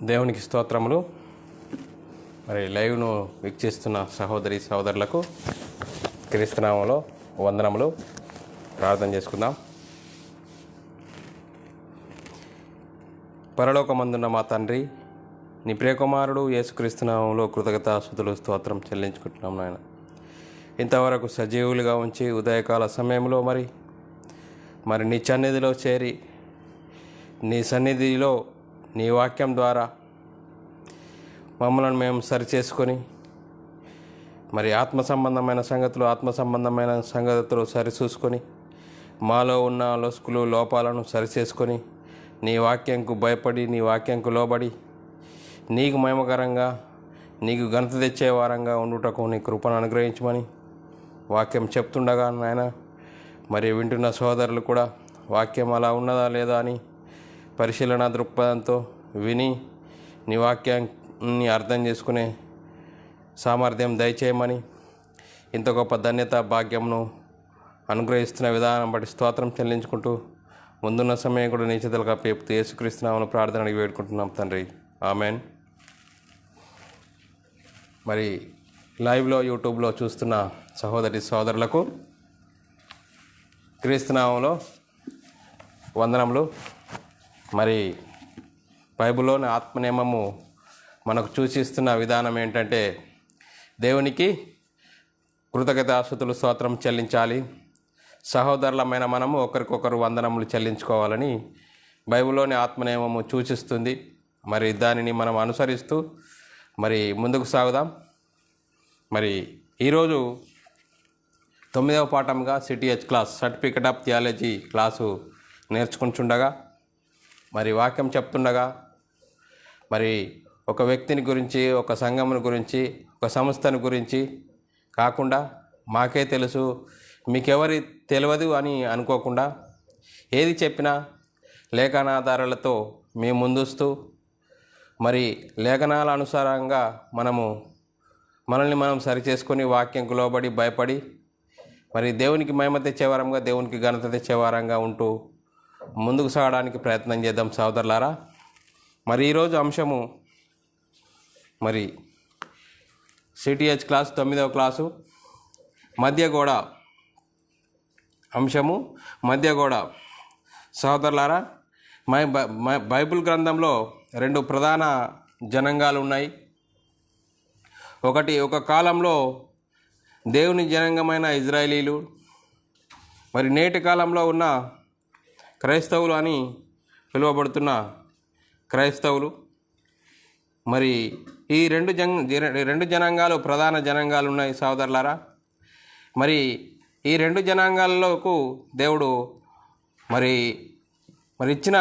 దేవునికి స్తోత్రములు. మరి లైవ్ను వీక్షిస్తున్న సహోదరి సహోదరులకు క్రీస్తునామంలో వందనములు. ప్రార్థన చేసుకుందాం. పరలోకమందున్న మా తండ్రి, నీ ప్రియకుమారుడు యేసుక్రీస్తునామంలో కృతజ్ఞతాస్తుతులు స్తోత్రం చెల్లించుకుంటున్నాం నాయన. ఇంతవరకు సజీవులుగా ఉంచి ఉదయకాల సమయంలో మరి నీ సన్నిధిలో చేరి నీ సన్నిధిలో నీ వాక్యం ద్వారా మమ్మల్ని మేము సరిచేసుకొని మరి ఆత్మ సంబంధమైన సంగతులు సరిచూసుకొని మాలో ఉన్న లొసుకులు లోపాలను సరిచేసుకొని నీ వాక్యంకు భయపడి నీ వాక్యంకు లోబడి నీకు మహిమకరంగా నీకు ఘనత తెచ్చే వారంగా ఉండుటకు నీ కృపను అనుగ్రహించమని వాక్యం చెప్తుండగా నాయన, మరి వింటున్న సోదరులు కూడా వాక్యం అలా ఉన్నదా లేదా అని పరిశీలన దృక్పథంతో విని నీ వాక్యాన్ని అర్థం చేసుకునే సామర్థ్యం దయచేయమని, ఇంత గొప్ప ధన్యత భాగ్యంను అనుగ్రహిస్తున్న విధానం బట్టి స్తోత్రం చెల్లించుకుంటూ ముందున్న సమయం కూడా నీ చేతులకు అప్పచెప్తూ యేసుక్రీస్తునామములో ప్రార్థన అడిగి వేడుకుంటున్నాం తండ్రి, ఆమెన్. మరి లైవ్లో యూట్యూబ్లో చూస్తున్న సహోదరి సోదరులకు క్రీస్తునామంలో వందనములు. మరి బైబిల్లోని ఆత్మనియమము మనకు సూచిస్తున్న విధానం ఏంటంటే, దేవునికి కృతజ్ఞతాస్తుతులు స్తోత్రం చెల్లించాలి, సహోదరులమైన మనము ఒకరికొకరు వందనములు చెల్లించుకోవాలని బైబిల్లోని ఆత్మనియమము సూచిస్తుంది. మరి దానిని మనం అనుసరిస్తూ మరి ముందుకు సాగుదాం. మరి ఈరోజు 9వ పాఠంగా CTH class certificate of theology class నేర్చుకుంటుండగా మరి వాక్యం చెప్తుండగా మరి ఒక వ్యక్తిని గురించి, ఒక సంఘముని గురించి, ఒక సంస్థను గురించి కాకుండా మాకే తెలుసు మీకెవరి తెలియదు అని అనుకోకుండా ఏది చెప్పినా లేఖనాధారాలతో మేము ముందుస్తూ మరి లేఖనాల అనుసారంగా మనల్ని మనం సరిచేసుకొని వాక్యంకు లోబడి భయపడి మరి దేవునికి మహిమ తెచ్చేవారంగా, దేవునికి ఘనత తెచ్చేవారంగా ఉంటూ ముందుకు సాగడానికి ప్రయత్నం చేద్దాం సోదరులారా. మరి ఈరోజు అంశము మరి సిటిహెచ్ క్లాస్ 9వ క్లాసు మధ్యగోడ అంశము మధ్యగోడ. సోదరులారా, బైబిల్ గ్రంథంలో 2 ప్రధాన జనాంగాలు ఉన్నాయి. ఒక కాలంలో దేవుని జనాంగమైన ఇజ్రాయేలీలు, మరి నేటి కాలంలో ఉన్న క్రైస్తవులు అని పిలువబడుతున్న క్రైస్తవులు. మరి ఈ రెండు జనాంగాలు ప్రధాన జనాంగాలు ఉన్నాయి సోదరులారా. మరి ఈ 2 జనాంగాలకు దేవుడు మరి ఇచ్చిన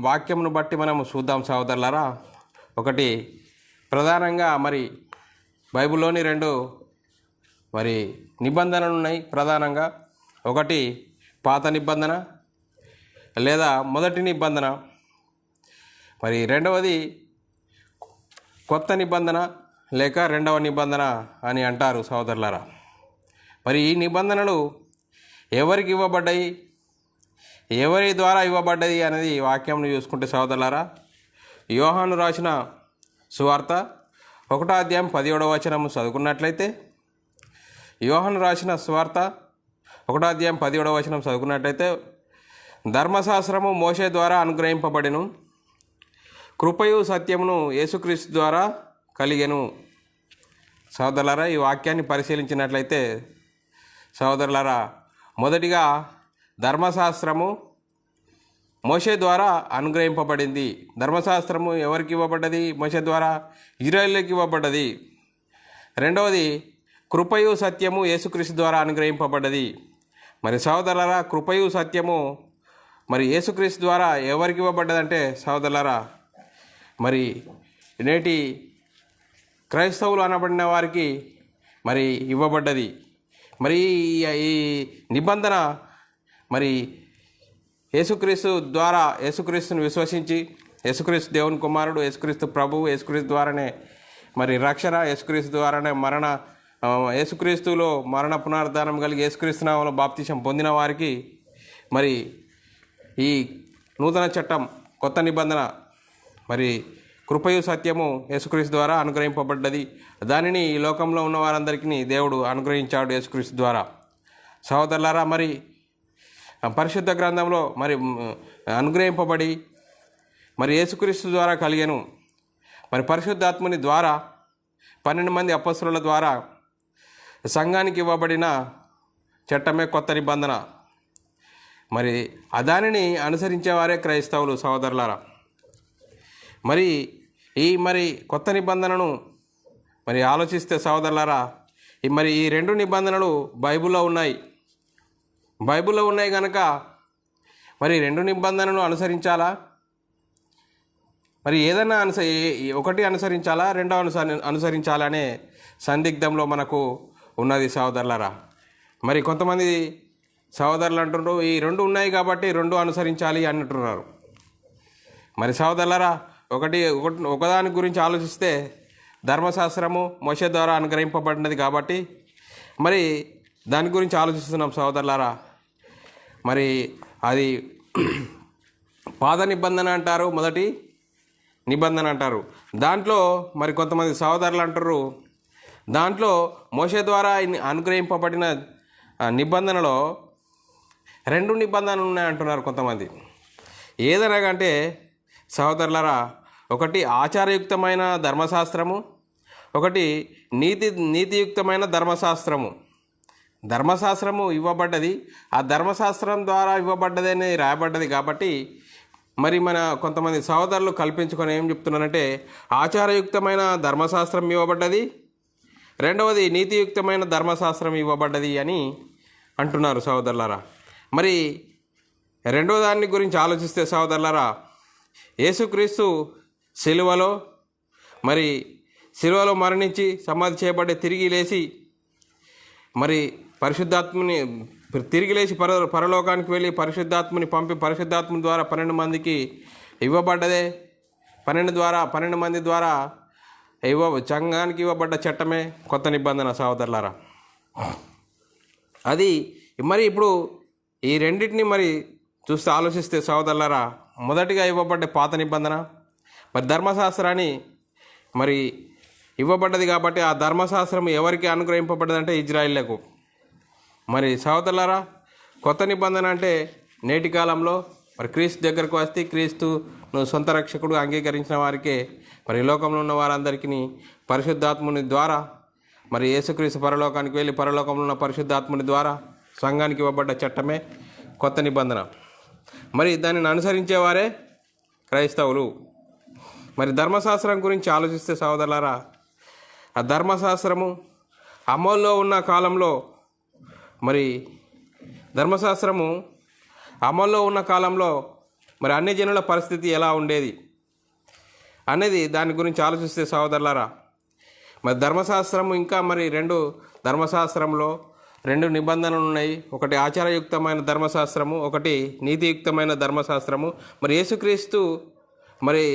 వాక్యమును బట్టి మనము చూద్దాం సోదరులారా. ఒకటి ప్రధానంగా మరి బైబిల్లోని 2 మరి నిబంధనలు ఉన్నాయి ప్రధానంగా. ఒకటి పాత నిబంధన లేదా మొదటి నిబంధన, మరి రెండవది కొత్త నిబంధన లేక 2వ నిబంధన అని అంటారు సోదరులారా. మరి ఈ నిబంధనలు ఎవరికి ఇవ్వబడ్డాయి, ఎవరి ద్వారా ఇవ్వబడ్డది అనేది వాక్యంను చూసుకుంటే సోదరులారా, యోహాను రాసిన సువార్త 1వ అధ్యాయం 17వ వచనం చదువుకున్నట్లయితే, యోహాను రాసిన సువార్త 1వ అధ్యాయం 17వ వచనం చదువుకున్నట్లయితే, ధర్మశాస్త్రము మోషే ద్వారా అనుగ్రహింపబడెను, కృపయు సత్యమును యేసుక్రీస్తు ద్వారా కలిగెను. సోదరులారా, ఈ వాక్యాన్ని పరిశీలించినట్లయితే సోదరులారా, మొదటిగా ధర్మశాస్త్రము మోషే ద్వారా అనుగ్రహింపబడింది. ధర్మశాస్త్రము ఎవరికి ఇవ్వబడ్డది? మోషే ద్వారా ఇజ్రాయేలుకి ఇవ్వబడ్డది. రెండవది కృపయు సత్యము యేసుక్రీస్తు ద్వారా అనుగ్రహింపబడ్డది. మరి సోదరులారా, కృపయు సత్యము మరి యేసుక్రీస్తు ద్వారా ఎవరికి ఇవ్వబడ్డదంటే సోదరులారా, మరి నేటి క్రైస్తవులు అనబడిన వారికి మరి ఇవ్వబడ్డది. మరి ఈ నిబంధన మరి యేసుక్రీస్తు ద్వారా, యేసుక్రీస్తుని విశ్వసించి, యేసుక్రీస్తు దేవుని కుమారుడు, యేసుక్రీస్తు ప్రభువు, యేసుక్రీస్తు ద్వారానే మరి రక్షణ, యేసుక్రీస్తు ద్వారానే యేసుక్రీస్తులో మరణ పునరుద్ధానం కలిగి యేసుక్రీస్తు నామములో బాప్తిసం పొందిన వారికి మరి ఈ నూతన చట్టం, కొత్త నిబంధన మరి కృపయు సత్యము యేసుక్రీస్తు ద్వారా అనుగ్రహింపబడ్డది. దానిని ఈ లోకంలో ఉన్న వారందరికీ దేవుడు అనుగ్రహించాడు యేసుక్రీస్తు ద్వారా. సహోదరులారా, మరి పరిశుద్ధ గ్రంథంలో మరి అనుగ్రహింపబడి మరి యేసుక్రీస్తు ద్వారా కలిగెను. మరి పరిశుద్ధాత్ముని ద్వారా 12 మంది అపొస్తలుల ద్వారా సంఘానికి ఇవ్వబడిన చట్టమే కొత్త నిబంధన. మరి దానిని అనుసరించేవారే క్రైస్తవులు. సహోదరులారా, మరి కొత్త నిబంధనను మరి ఆలోచిస్తే సహోదరులారా, మరి ఈ 2 నిబంధనలు బైబిల్లో ఉన్నాయి కనుక మరి 2 నిబంధనలను అనుసరించాలా? మరి ఏదైనా ఒకటి అనుసరించాలా, రెండవ అనుసరించాలా అనే సందిగ్ధంలో మనకు ఉన్నది సహోదరులారా. మరి కొంతమంది సహోదరులు అంటున్నారు, ఈ 2 ఉన్నాయి కాబట్టి 2 అనుసరించాలి అంటున్నారు. మరి సహోదరులారా, ఒకదాని గురించి ఆలోచిస్తే ధర్మశాస్త్రము మోషే ద్వారా అనుగ్రహింపబడినది కాబట్టి మరి దాని గురించి ఆలోచిస్తున్నాం సహోదరులారా. మరి అది పాత నిబంధన అంటారు, మొదటి నిబంధన అంటారు. దాంట్లో మరి కొంతమంది సహోదరులు అంటారు, దాంట్లో మోషే ద్వారా అనుగ్రహింపబడిన నిబంధనలో 2 నిబంధనలు ఉన్నాయంటున్నారు కొంతమంది. ఏదనగంటే సహోదరులారా, ఒకటి ఆచారయుక్తమైన ధర్మశాస్త్రము, ఒకటి నీతియుక్తమైన ధర్మశాస్త్రము. ధర్మశాస్త్రము ఇవ్వబడ్డది, ఆ ధర్మశాస్త్రం ద్వారా ఇవ్వబడ్డది అని రాయబడ్డది కాబట్టి మరి మన కొంతమంది సహోదరులు కల్పించుకొని ఏం చెప్తున్నారంటే ఆచారయుక్తమైన ధర్మశాస్త్రం ఇవ్వబడ్డది, రెండవది నీతియుక్తమైన ధర్మశాస్త్రం ఇవ్వబడ్డది అని అంటున్నారు సహోదరులారా. మరి రెండో దాని గురించి ఆలోచిస్తే సహోదరులారా, యేసుక్రీస్తు సిలువలో మరణించి సమాధి చేయబడి తిరిగి లేచి మరి తిరిగి లేచి పరలోకానికి వెళ్ళి పరిశుద్ధాత్మని పంపి పరిశుద్ధాత్మ ద్వారా 12 మందికి ఇవ్వబడ్డదే. 12 మంది ద్వారా సంఘానికి ఇవ్వబడ్డ చట్టమే కొత్త నిబంధన సహోదరులారా. అది మరి ఇప్పుడు ఈ రెండింటిని మరి చూస్తే ఆలోచిస్తే సహోదరులారా, మొదటిగా ఇవ్వబడ్డ పాత నిబంధన మరి ధర్మశాస్త్రాన్ని మరి ఇవ్వబడ్డది కాబట్టి ఆ ధర్మశాస్త్రం ఎవరికి అనుగ్రహింపబడ్డదంటే ఇజ్రాయిళ్లకు. మరి సహోదరులారా, కొత్త నిబంధన అంటే నేటి కాలంలో మరి క్రీస్తు దగ్గరకు వస్తే క్రీస్తును సొంత రక్షకుడు అంగీకరించిన వారికే మరి లోకంలో ఉన్న వారందరికీ పరిశుద్ధాత్ముని ద్వారా మరి యేసుక్రీస్తు పరలోకానికి వెళ్ళి పరలోకంలో ఉన్న పరిశుద్ధాత్ముని ద్వారా సంఘానికి ఇవ్వబడ్డ చట్టమే కొత్త నిబంధన. మరి దానిని అనుసరించేవారే క్రైస్తవులు. మరి ధర్మశాస్త్రం గురించి ఆలోచిస్తే సహోదరులారా, ఆ ధర్మశాస్త్రము అమల్లో ఉన్న కాలంలో మరి మరి అన్ని జనుల పరిస్థితి ఎలా ఉండేది అనేది దాని గురించి ఆలోచిస్తే సహోదరులారా, మరి ధర్మశాస్త్రము ఇంకా మరి ధర్మశాస్త్రంలో 2 నిబంధనలు ఉన్నాయి. ఒకటి ఆచారయుక్తమైన ధర్మశాస్త్రము, ఒకటి నీతియుక్తమైన ధర్మశాస్త్రము. మరి యేసుక్రీస్తు మరి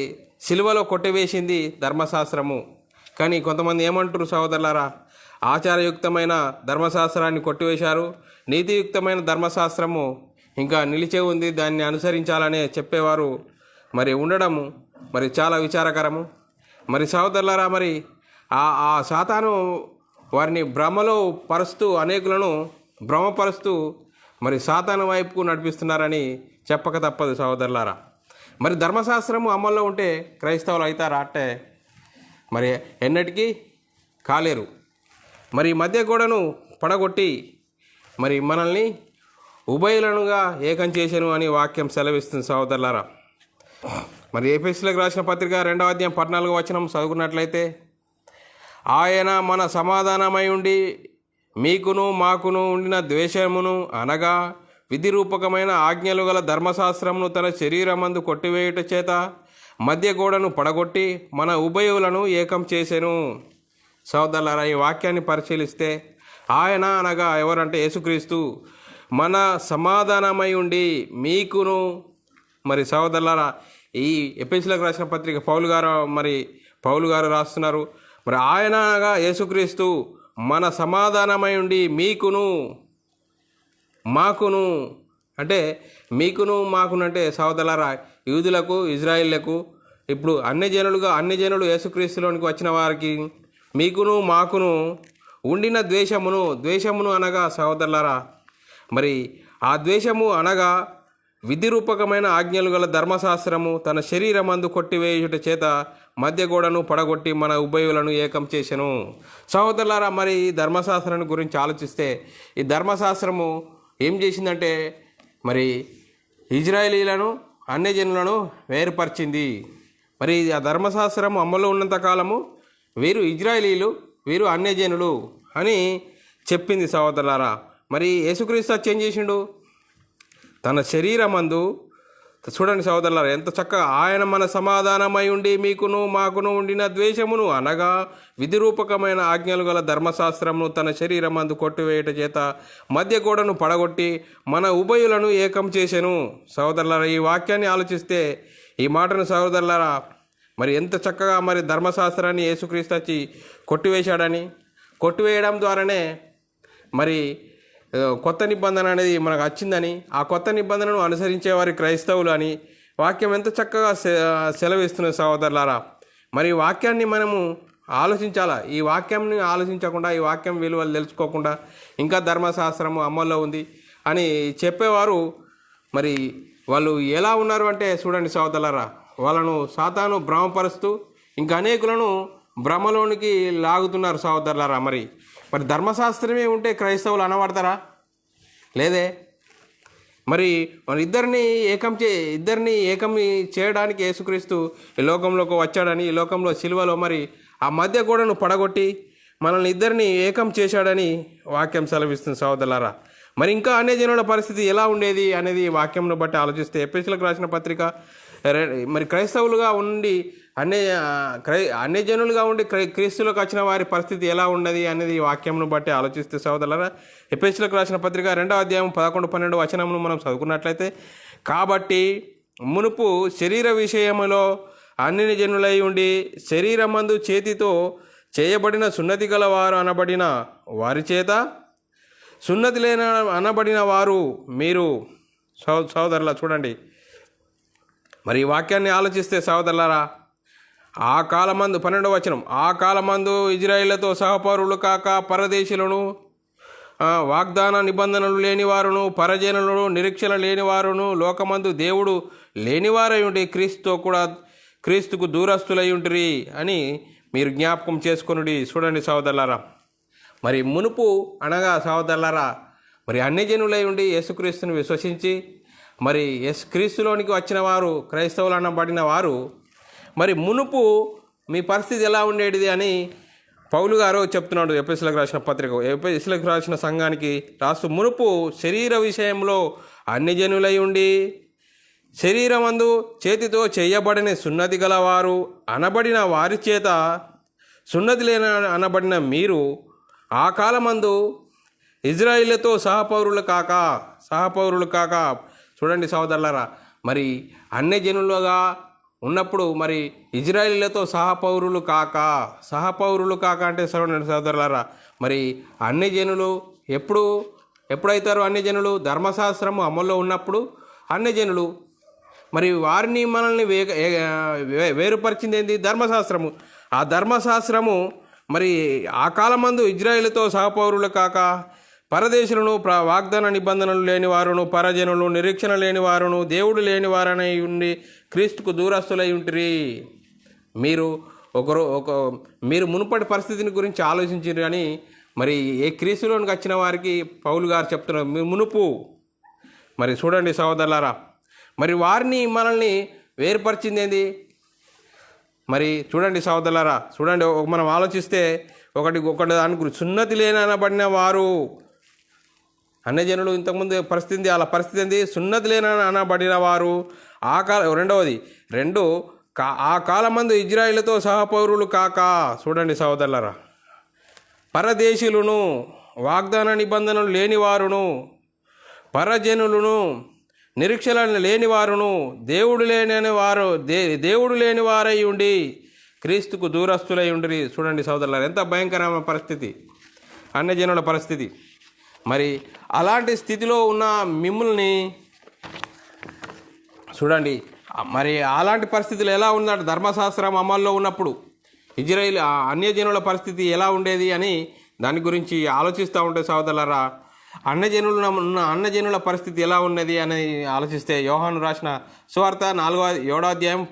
సిలువలో కొట్టివేసింది ధర్మశాస్త్రము. కానీ కొంతమంది ఏమంటారు సహోదరులారా, ఆచారయుక్తమైన ధర్మశాస్త్రాన్ని కొట్టివేశారు, నీతియుక్తమైన ధర్మశాస్త్రము ఇంకా నిలిచే ఉంది, దాన్ని అనుసరించాలనే చెప్పేవారు మరి ఉండడము మరి చాలా విచారకరము. మరి సహోదరులారా, మరి ఆ సాతాను వారిని అనేకులను భ్రమపరుస్తూ మరి సాతాను వైపుకు నడిపిస్తున్నారని చెప్పక తప్పదు సహోదరులారా. మరి ధర్మశాస్త్రము అమల్లో ఉంటే క్రైస్తవులు అవుతారా అంటే మరి ఎన్నటికీ కాలేరు. మరి మధ్య గోడను పడగొట్టి మరి మనల్ని ఉభయులనుగా ఏకం చేశాను అని వాక్యం సెలవిస్తుంది సహోదరులారా. మరి ఎఫెసీయులకు రాసిన పత్రిక 2వ అధ్యాయం 14వ వచనం చదువుకున్నట్లయితే, ఆయన మన సమాధానమై ఉండి మీకును మాకును ఉండిన ద్వేషమును అనగా విధిరూపకమైన ఆజ్ఞలు గల ధర్మశాస్త్రమును తన శరీరమందు కొట్టివేయుట చేత మధ్య గోడను పడగొట్టి మన ఉభయులను ఏకం చేసెను. సహోదరులారా, ఈ వాక్యాన్ని పరిశీలిస్తే ఆయన అనగా ఎవరంటే యేసుక్రీస్తు మన సమాధానమై ఉండి మీకును. మరి సహోదరులారా, ఈ ఎఫెసీయులకు రాసిన పత్రిక పౌలు గారు రాస్తున్నారు. మరి ఆయన అనగా యేసుక్రీస్తు మన సమాధానమై ఉండి మీకును మాకును అంటే మీకును మాకును అంటే సహోదరులారా, యూదులకు ఇజ్రాయిళ్లకు ఇప్పుడు అన్ని జనులు యేసుక్రీస్తులోనికి వచ్చిన వారికి మీకును మాకును ఉండిన ద్వేషమును అనగా సహోదరులారా, మరి ఆ ద్వేషము అనగా విధిరూపకమైన ఆజ్ఞలు గల ధర్మశాస్త్రము తన శరీరమందు కొట్టివేయుట చేత మధ్య గోడను పడగొట్టి మన ఉభయులను ఏకం చేసెను. సహోదరులారా, మరి ఈ ధర్మశాస్త్రాన్ని గురించి ఆలోచిస్తే ఈ ధర్మశాస్త్రము ఏం చేసిందంటే మరి ఇజ్రాయేలీలను అన్యజనులను వేరుపరిచింది. మరి ఆ ధర్మశాస్త్రం అమల్లో ఉన్నంత కాలము వీరు ఇజ్రాయేలీలు, వీరు అన్యజనులు అని చెప్పింది. సహోదరులారా, మరి యేసుక్రీస్తు ఏం చేసిండు? తన శరీరమందు, చూడండి సహోదరులారా, ఎంత చక్కగా ఆయన మన సమాధానమై ఉండి మీకును మాకును ఉండిన ద్వేషమును అనగా విధిరూపకమైన ఆజ్ఞలు గల ధర్మశాస్త్రమును తన శరీరమందు కొట్టివేయట చేత మధ్య గోడను పడగొట్టి మన ఉభయులను ఏకం చేసెను. సహోదరులారా, ఈ వాక్యాన్ని ఆలోచిస్తే, ఈ మాటను సహోదరులారా, మరి ఎంత చక్కగా మరి ధర్మశాస్త్రాన్ని యేసుక్రీస్తు వచ్చి కొట్టివేయడం ద్వారానే మరి కొత్త నిబంధన అనేది మనకు వచ్చిందని, ఆ కొత్త నిబంధనను అనుసరించే వారి క్రైస్తవులు అని వాక్యం ఎంత చక్కగా సెలవిస్తున్నది. సహోదరులారా, మరి ఈ వాక్యాన్ని మనము ఆలోచించాలా. ఈ వాక్యాన్ని ఆలోచించకుండా, ఈ వాక్యం విలువలు తెలుసుకోకుండా ఇంకా ధర్మశాస్త్రము అమల్లో ఉంది అని చెప్పేవారు మరి వాళ్ళు ఎలా ఉన్నారు అంటే, చూడండి సహోదరులారా, వాళ్ళను సాతాను భ్రమపరుస్తూ ఇంకా అనేకులను భ్రమలోనికి లాగుతున్నారు. సహోదరులారా, మరి ధర్మశాస్త్రమే ఉంటే క్రైస్తవులు అనబడతారా? లేదే. మరి ఇద్దరిని ఏకం చేయడానికి యేసుక్రీస్తు ఈ లోకంలోకి వచ్చాడని, ఈ లోకంలో సిలువలో మరి ఆ మధ్య గోడను పడగొట్టి మనల్ని ఇద్దరిని ఏకం చేశాడని వాక్యం సెలవిస్తుంది. సహోదరులారా, మరి ఇంకా అన్యజనుల పరిస్థితి ఎలా ఉండేది అనేది వాక్యంను బట్టి ఆలోచిస్తే, ఎఫెసీయులకు రాసిన పత్రిక మరి క్రైస్తవులుగా ఉండి అన్యజనులుగా ఉండి క్రీస్తులకు వచ్చిన వారి పరిస్థితి ఎలా ఉన్నది అనేది వాక్యంను బట్టి ఆలోచిస్తే సహోదరులారా, ఎఫెసీయులకు రాసిన పత్రిక 2వ అధ్యాయం 11-12 వచనమును మనం చదువుకున్నట్లయితే, కాబట్టి మునుపు శరీర విషయములో అన్యజనులై ఉండి శరీరమందు చేతితో చేయబడిన సున్నతి గల వారు అనబడిన వారి చేత సున్నతి లేని అనబడిన వారు మీరు. సహోదరులా, చూడండి మరి ఈ వాక్యాన్ని ఆలోచిస్తే సహోదరులారా, ఆ కాలమందు 12వ వచనం, ఆ కాలమందు ఇజ్రాయేలుతో సహపౌరులు కాక పరదేశులను, వాగ్దాన నిబంధనలు లేనివారును, పరజనులను, నిరీక్షణ లేనివారును, లోకమందు దేవుడు లేనివారై ఉండి క్రీస్తుకు దూరస్తులై ఉంటిరి అని మీరు జ్ఞాపకం చేసుకొనుడి. చూడండి సహోదరులారా, మరి మునుపు అనగా సహోదరులారా, మరి అన్యజనులై ఉండి యేసుక్రీస్తుని విశ్వసించి మరి క్రీస్తులోనికి వచ్చిన వారు, క్రైస్తవులు అనబడిన వారు, మరి మునుపు మీ పరిస్థితి ఎలా ఉండేది అని పౌలు గారు చెప్తున్నాడు. ఎఫెసీయులకు రాసిన పత్రిక, ఎఫెసీయులకు రాసిన సంఘానికి రాస్తూ, మునుపు శరీర విషయంలో అన్యజనులై ఉండి శరీరమందు చేతితో చేయబడిన సున్నతి గలవారు అనబడిన వారి చేత సున్నతి లేని అనబడిన మీరు ఆ కాలమందు ఇజ్రాయేలుతో సహపౌరులు కాక. చూడండి సహోదరులారా, మరి అన్యజనులుగా ఉన్నప్పుడు మరి ఇజ్రాయేలీలతో సహపౌరులు కాక అంటే సహోదరులారా, మరి అన్యజనులు ఎప్పుడైతారు? అన్యజనులు ధర్మశాస్త్రము అమల్లో ఉన్నప్పుడు అన్యజనులు. మరి వారిని మనల్ని వేరుపరిచింది ఏంది? ధర్మశాస్త్రము. ఆ ధర్మశాస్త్రము మరి ఆ కాలమందు ఇజ్రాయేలుతో సహపౌరులు కాక పరదేశులను, వాగ్దాన నిబంధనలు లేనివారును, పరజనులు, నిరీక్షణ లేనివారును, దేవుడు లేనివారనై ఉండి క్రీస్తుకు దూరస్తులై ఉంటిరి. మీరు మునుపటి పరిస్థితిని గురించి ఆలోచించారు కానీ మరి ఏ క్రీస్తులోనికి వచ్చిన వారికి పౌలు గారు చెప్తున్నారు మునుపు. మరి చూడండి సహోదరులారా, మరి వారిని మనల్ని వేరుపరిచింది ఏంది? మరి చూడండి సహోదరులారా, చూడండి, మనం ఆలోచిస్తే ఒకటి దాని గురించి సున్నతి లేనబడిన వారు అన్యజనులు ఇంతకుముందు పరిస్థితి, అలా పరిస్థితి ఏంది? సున్నతి లేని అనబడిన వారు ఆ కాలమందు ఇజ్రాయేలుతో సహపౌరులు కాక. చూడండి సహోదరులారా, పరదేశులను, వాగ్దాన నిబంధనలు లేనివారును, పరజనులను, నిరీక్షణ లేనివారును, దేవుడు లేనివారై ఉండి క్రీస్తుకు దూరస్తులై ఉండి. చూడండి సహోదరులారా, ఎంత భయంకరమైన పరిస్థితి అన్యజనుల పరిస్థితి. మరి అలాంటి స్థితిలో ఉన్న మిమ్మల్ని చూడండి, మరి అలాంటి పరిస్థితులు ఎలా ఉందంటే ధర్మశాస్త్రం అమల్లో ఉన్నప్పుడు ఇజ్రాయిల్ అన్యజనుల పరిస్థితి ఎలా ఉండేది అని దాని గురించి ఆలోచిస్తూ ఉంటే సోదరులారా, అన్నజనుల పరిస్థితి ఎలా ఉన్నది అని ఆలోచిస్తే యోహాను రాసిన సువార్త 7వ అధ్యాయం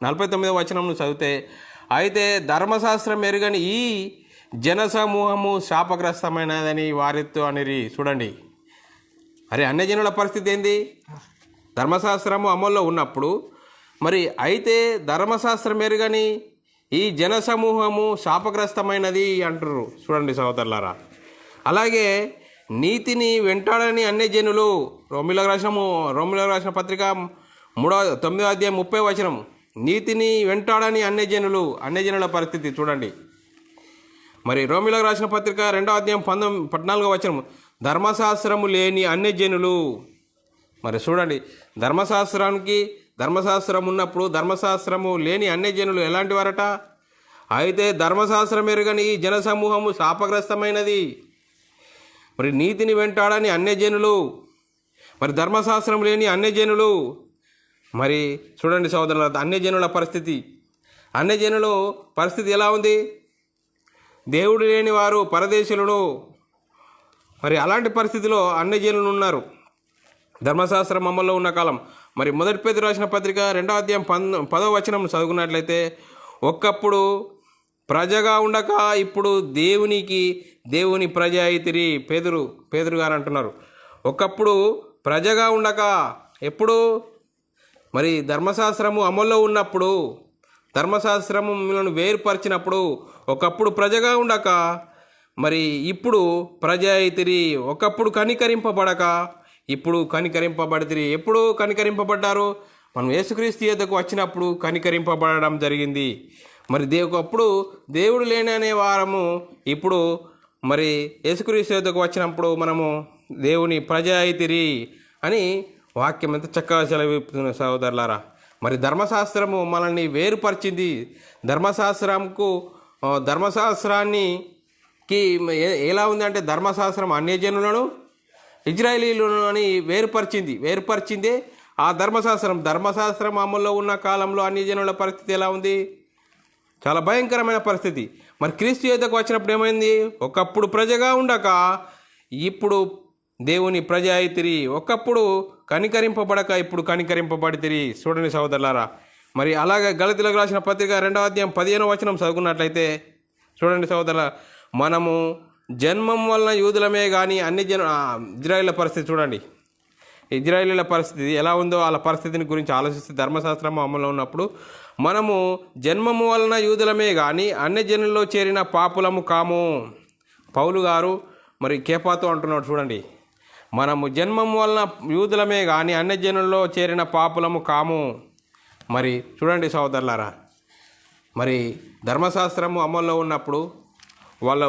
49వ వచనం చదివితే, అయితే ధర్మశాస్త్రం ఎరుగని ఈ జనసమూహము శాపగ్రస్తమైనదని వారితో అనిరి. చూడండి, అరే అన్యజనుల పరిస్థితి ఏంది? ధర్మశాస్త్రము అమల్లో ఉన్నప్పుడు మరి అయితే ధర్మశాస్త్రం ఎరుగని ఈ జనసమూహము శాపగ్రస్తమైనది అంటారు. చూడండి సహోదరులారా, అలాగే నీతిని వెంటాడని అన్యజనులు రోమిలకు రాసిన పత్రిక 9వ అధ్యాయం 30వ వచనం, నీతిని వెంటాడని అన్యజనుల పరిస్థితి చూడండి. మరి రోమిలకు రాసిన పత్రిక 2వ అధ్యాయం 14వ వచనం, ధర్మశాస్త్రము లేని అన్యజనులు. మరి చూడండి, ధర్మశాస్త్రం ఉన్నప్పుడు ధర్మశాస్త్రము లేని అన్యజనులు ఎలాంటి వారట? అయితే ధర్మశాస్త్రం ఎరుగని ఈ జనసమూహము శాపగ్రస్తమైనది. మరి నీతిని వెంటాడని అన్యజనులు, మరి ధర్మశాస్త్రం లేని అన్యజనులు. మరి చూడండి సోదరుల, అన్యజనుల పరిస్థితి ఎలా ఉంది? దేవుడు లేని వారు పరదేశులను. మరి అలాంటి పరిస్థితిలో అన్యజనులు ఉన్నారు ధర్మశాస్త్రం అమల్లో ఉన్న కాలం. మరి మొదటి పేతురు రాసిన పత్రిక 2వ అధ్యాయం 10వ వచనం చదువుకున్నట్లయితే, ఒక్కప్పుడు ప్రజగా ఉండక ఇప్పుడు దేవుని ప్రజ అయితిరి. పేతురు గారు అంటున్నారు, ఒకప్పుడు ప్రజగా ఉండక, ఎప్పుడు? మరి ధర్మశాస్త్రము అమల్లో ఉన్నప్పుడు, ధర్మశాస్త్రము మిమ్మల్ని వేరుపరిచినప్పుడు, ఒకప్పుడు ప్రజగా ఉండక మరి ఇప్పుడు ప్రజ అయితిరి. ఒకప్పుడు కనికరింపబడక ఇప్పుడు కనికరింపబడితిరి. ఎప్పుడు కనికరింపబడ్డారు? మనం యేసుక్రీస్తు యొద్దకు వచ్చినప్పుడు కనికరింపబడడం జరిగింది. మరి ఒకప్పుడు దేవుడు లేననే వారము ఇప్పుడు మరి యేసుక్రీస్తు యొద్దకు వచ్చినప్పుడు మనము దేవుని ప్రజ అయితిరి అని వాక్యం ఎంత చక్కగా సెలవిస్తున్న సహోదరులారా. మరి ధర్మశాస్త్రము మనల్ని వేరుపరిచింది. ధర్మశాస్త్రానికి ఎలా ఉందంటే, ధర్మశాస్త్రం అన్యజనులను ఇజ్రాయేలీలను అని వేరుపరిచిందే ఆ ధర్మశాస్త్రం అమల్లో ఉన్న కాలంలో అన్యజనుల పరిస్థితి ఎలా ఉంది? చాలా భయంకరమైన పరిస్థితి. మరి క్రీస్తు యొద్దకు వచ్చినప్పుడు ఏమైంది? ఒకప్పుడు ప్రజగా ఉండక ఇప్పుడు దేవుని ప్రజ అయితిరి. ఒకప్పుడు కనికరింపబడక ఇప్పుడు కనికరింపబడితిరి. చూడండి సహోదరులారా. మరి అలాగే గలతీయులకు రాసిన పత్రిక 2వ అధ్యాయం 15వ వచనం చదువుకున్నట్లయితే, చూడండి సహోదరుల, మనము జన్మం వలన యూదులమే కానీ ఇజ్రాయేళ్ల పరిస్థితి చూడండి. ఇజ్రాయేలీల పరిస్థితి ఎలా ఉందో వాళ్ళ పరిస్థితిని గురించి ఆలోచిస్తే, ధర్మశాస్త్రం అమల్లో ఉన్నప్పుడు మనము జన్మము వలన యూదులమే కానీ అన్యజనుల్లో చేరిన పాపులము కాము. పౌలు గారు మరి కేపాతో అంటున్నాడు చూడండి, మనము జన్మము వలన యూదులమే కానీ అన్యజనుల్లో చేరిన పాపులము కాము. మరి చూడండి సహోదరులారా, మరి ధర్మశాస్త్రము అమల్లో ఉన్నప్పుడు వాళ్ళ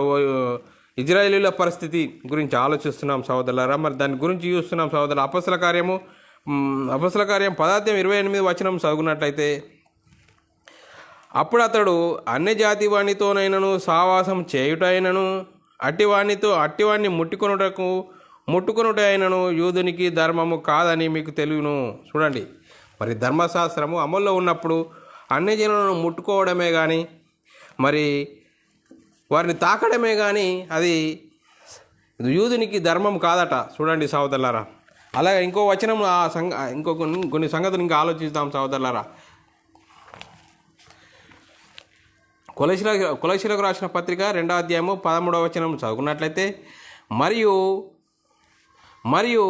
ఇజ్రాయేలీల పరిస్థితి గురించి ఆలోచిస్తున్నాం సహోదరులారా. మరి దాని గురించి చూస్తున్నాం సహోదరులు. అపొస్తలుల కార్యం 10:28 వచనం చదువుకున్నట్లయితే, అప్పుడు అతడు అన్యజాతి వానితోనైనను సావాసం చేయుటైనను అట్టివాణ్ణి ముట్టుకొనుట అయినను యూదునికి ధర్మము కాదని మీకు తెలియను. చూడండి, మరి ధర్మశాస్త్రము అమల్లో ఉన్నప్పుడు అన్యజనులను ముట్టుకోవడమే కానీ మరి వారిని తాకడమే కానీ అది యూదునికి ధర్మం కాదట. చూడండి సహోదరులారా. అలాగే ఇంకో వచనం కొన్ని సంగతులు ఇంకా ఆలోచిస్తాం సహోదరులారా. కొలసీలకు రాసిన పత్రిక 2వ అధ్యాయము 13వ వచనం చదువుకున్నట్లయితే, మరియు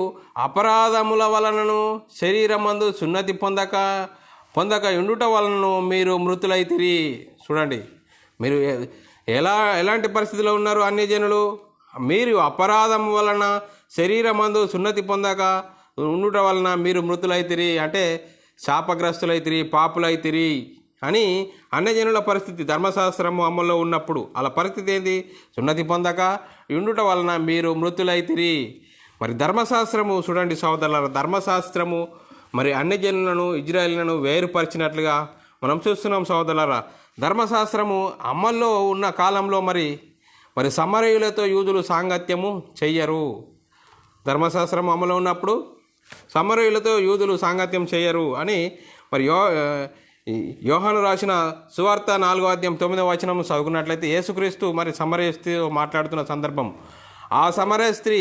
అపరాధముల వలనను శరీరమందు సున్నతి పొందక ఉండుట వలనను మీరు మృతులైతిరి. చూడండి, మీరు ఎలాంటి పరిస్థితిలో ఉన్నారు అన్యజనులు? మీరు అపరాధం వలన శరీరమందు సున్నతి పొందక ఉండుట వలన మీరు మృతులైతిరి, అంటే శాపగ్రస్తులైతిరి, పాపులైతిరి అని అన్యజనుల పరిస్థితి. ధర్మశాస్త్రము అమల్లో ఉన్నప్పుడు వాళ్ళ పరిస్థితి ఏంది? సున్నతి పొందక ఉండుట వలన మీరు మృతులైతిరి. మరి ధర్మశాస్త్రము చూడండి సోదరులారా, ధర్మశాస్త్రము మరి అన్యజనులను ఇజ్రాయేలీలను వేరుపరిచినట్లుగా మనం చూస్తున్నాం సోదరులారా. ధర్మశాస్త్రము అమల్లో ఉన్న కాలంలో మరి సమరయులతో యూదులు సాంగత్యము చెయ్యరు. ధర్మశాస్త్రం అమల్లో ఉన్నప్పుడు సమరయులతో యూదులు సాంగత్యం చేయరు అని మరి యోహాను రాసిన సువార్త 4వ అధ్యాయం 9వ వచనం చదువుకున్నట్లయితే యేసుక్రీస్తు మరి సమరయ స్త్రీతో మాట్లాడుతున్న సందర్భం, ఆ సమరయ స్త్రీ,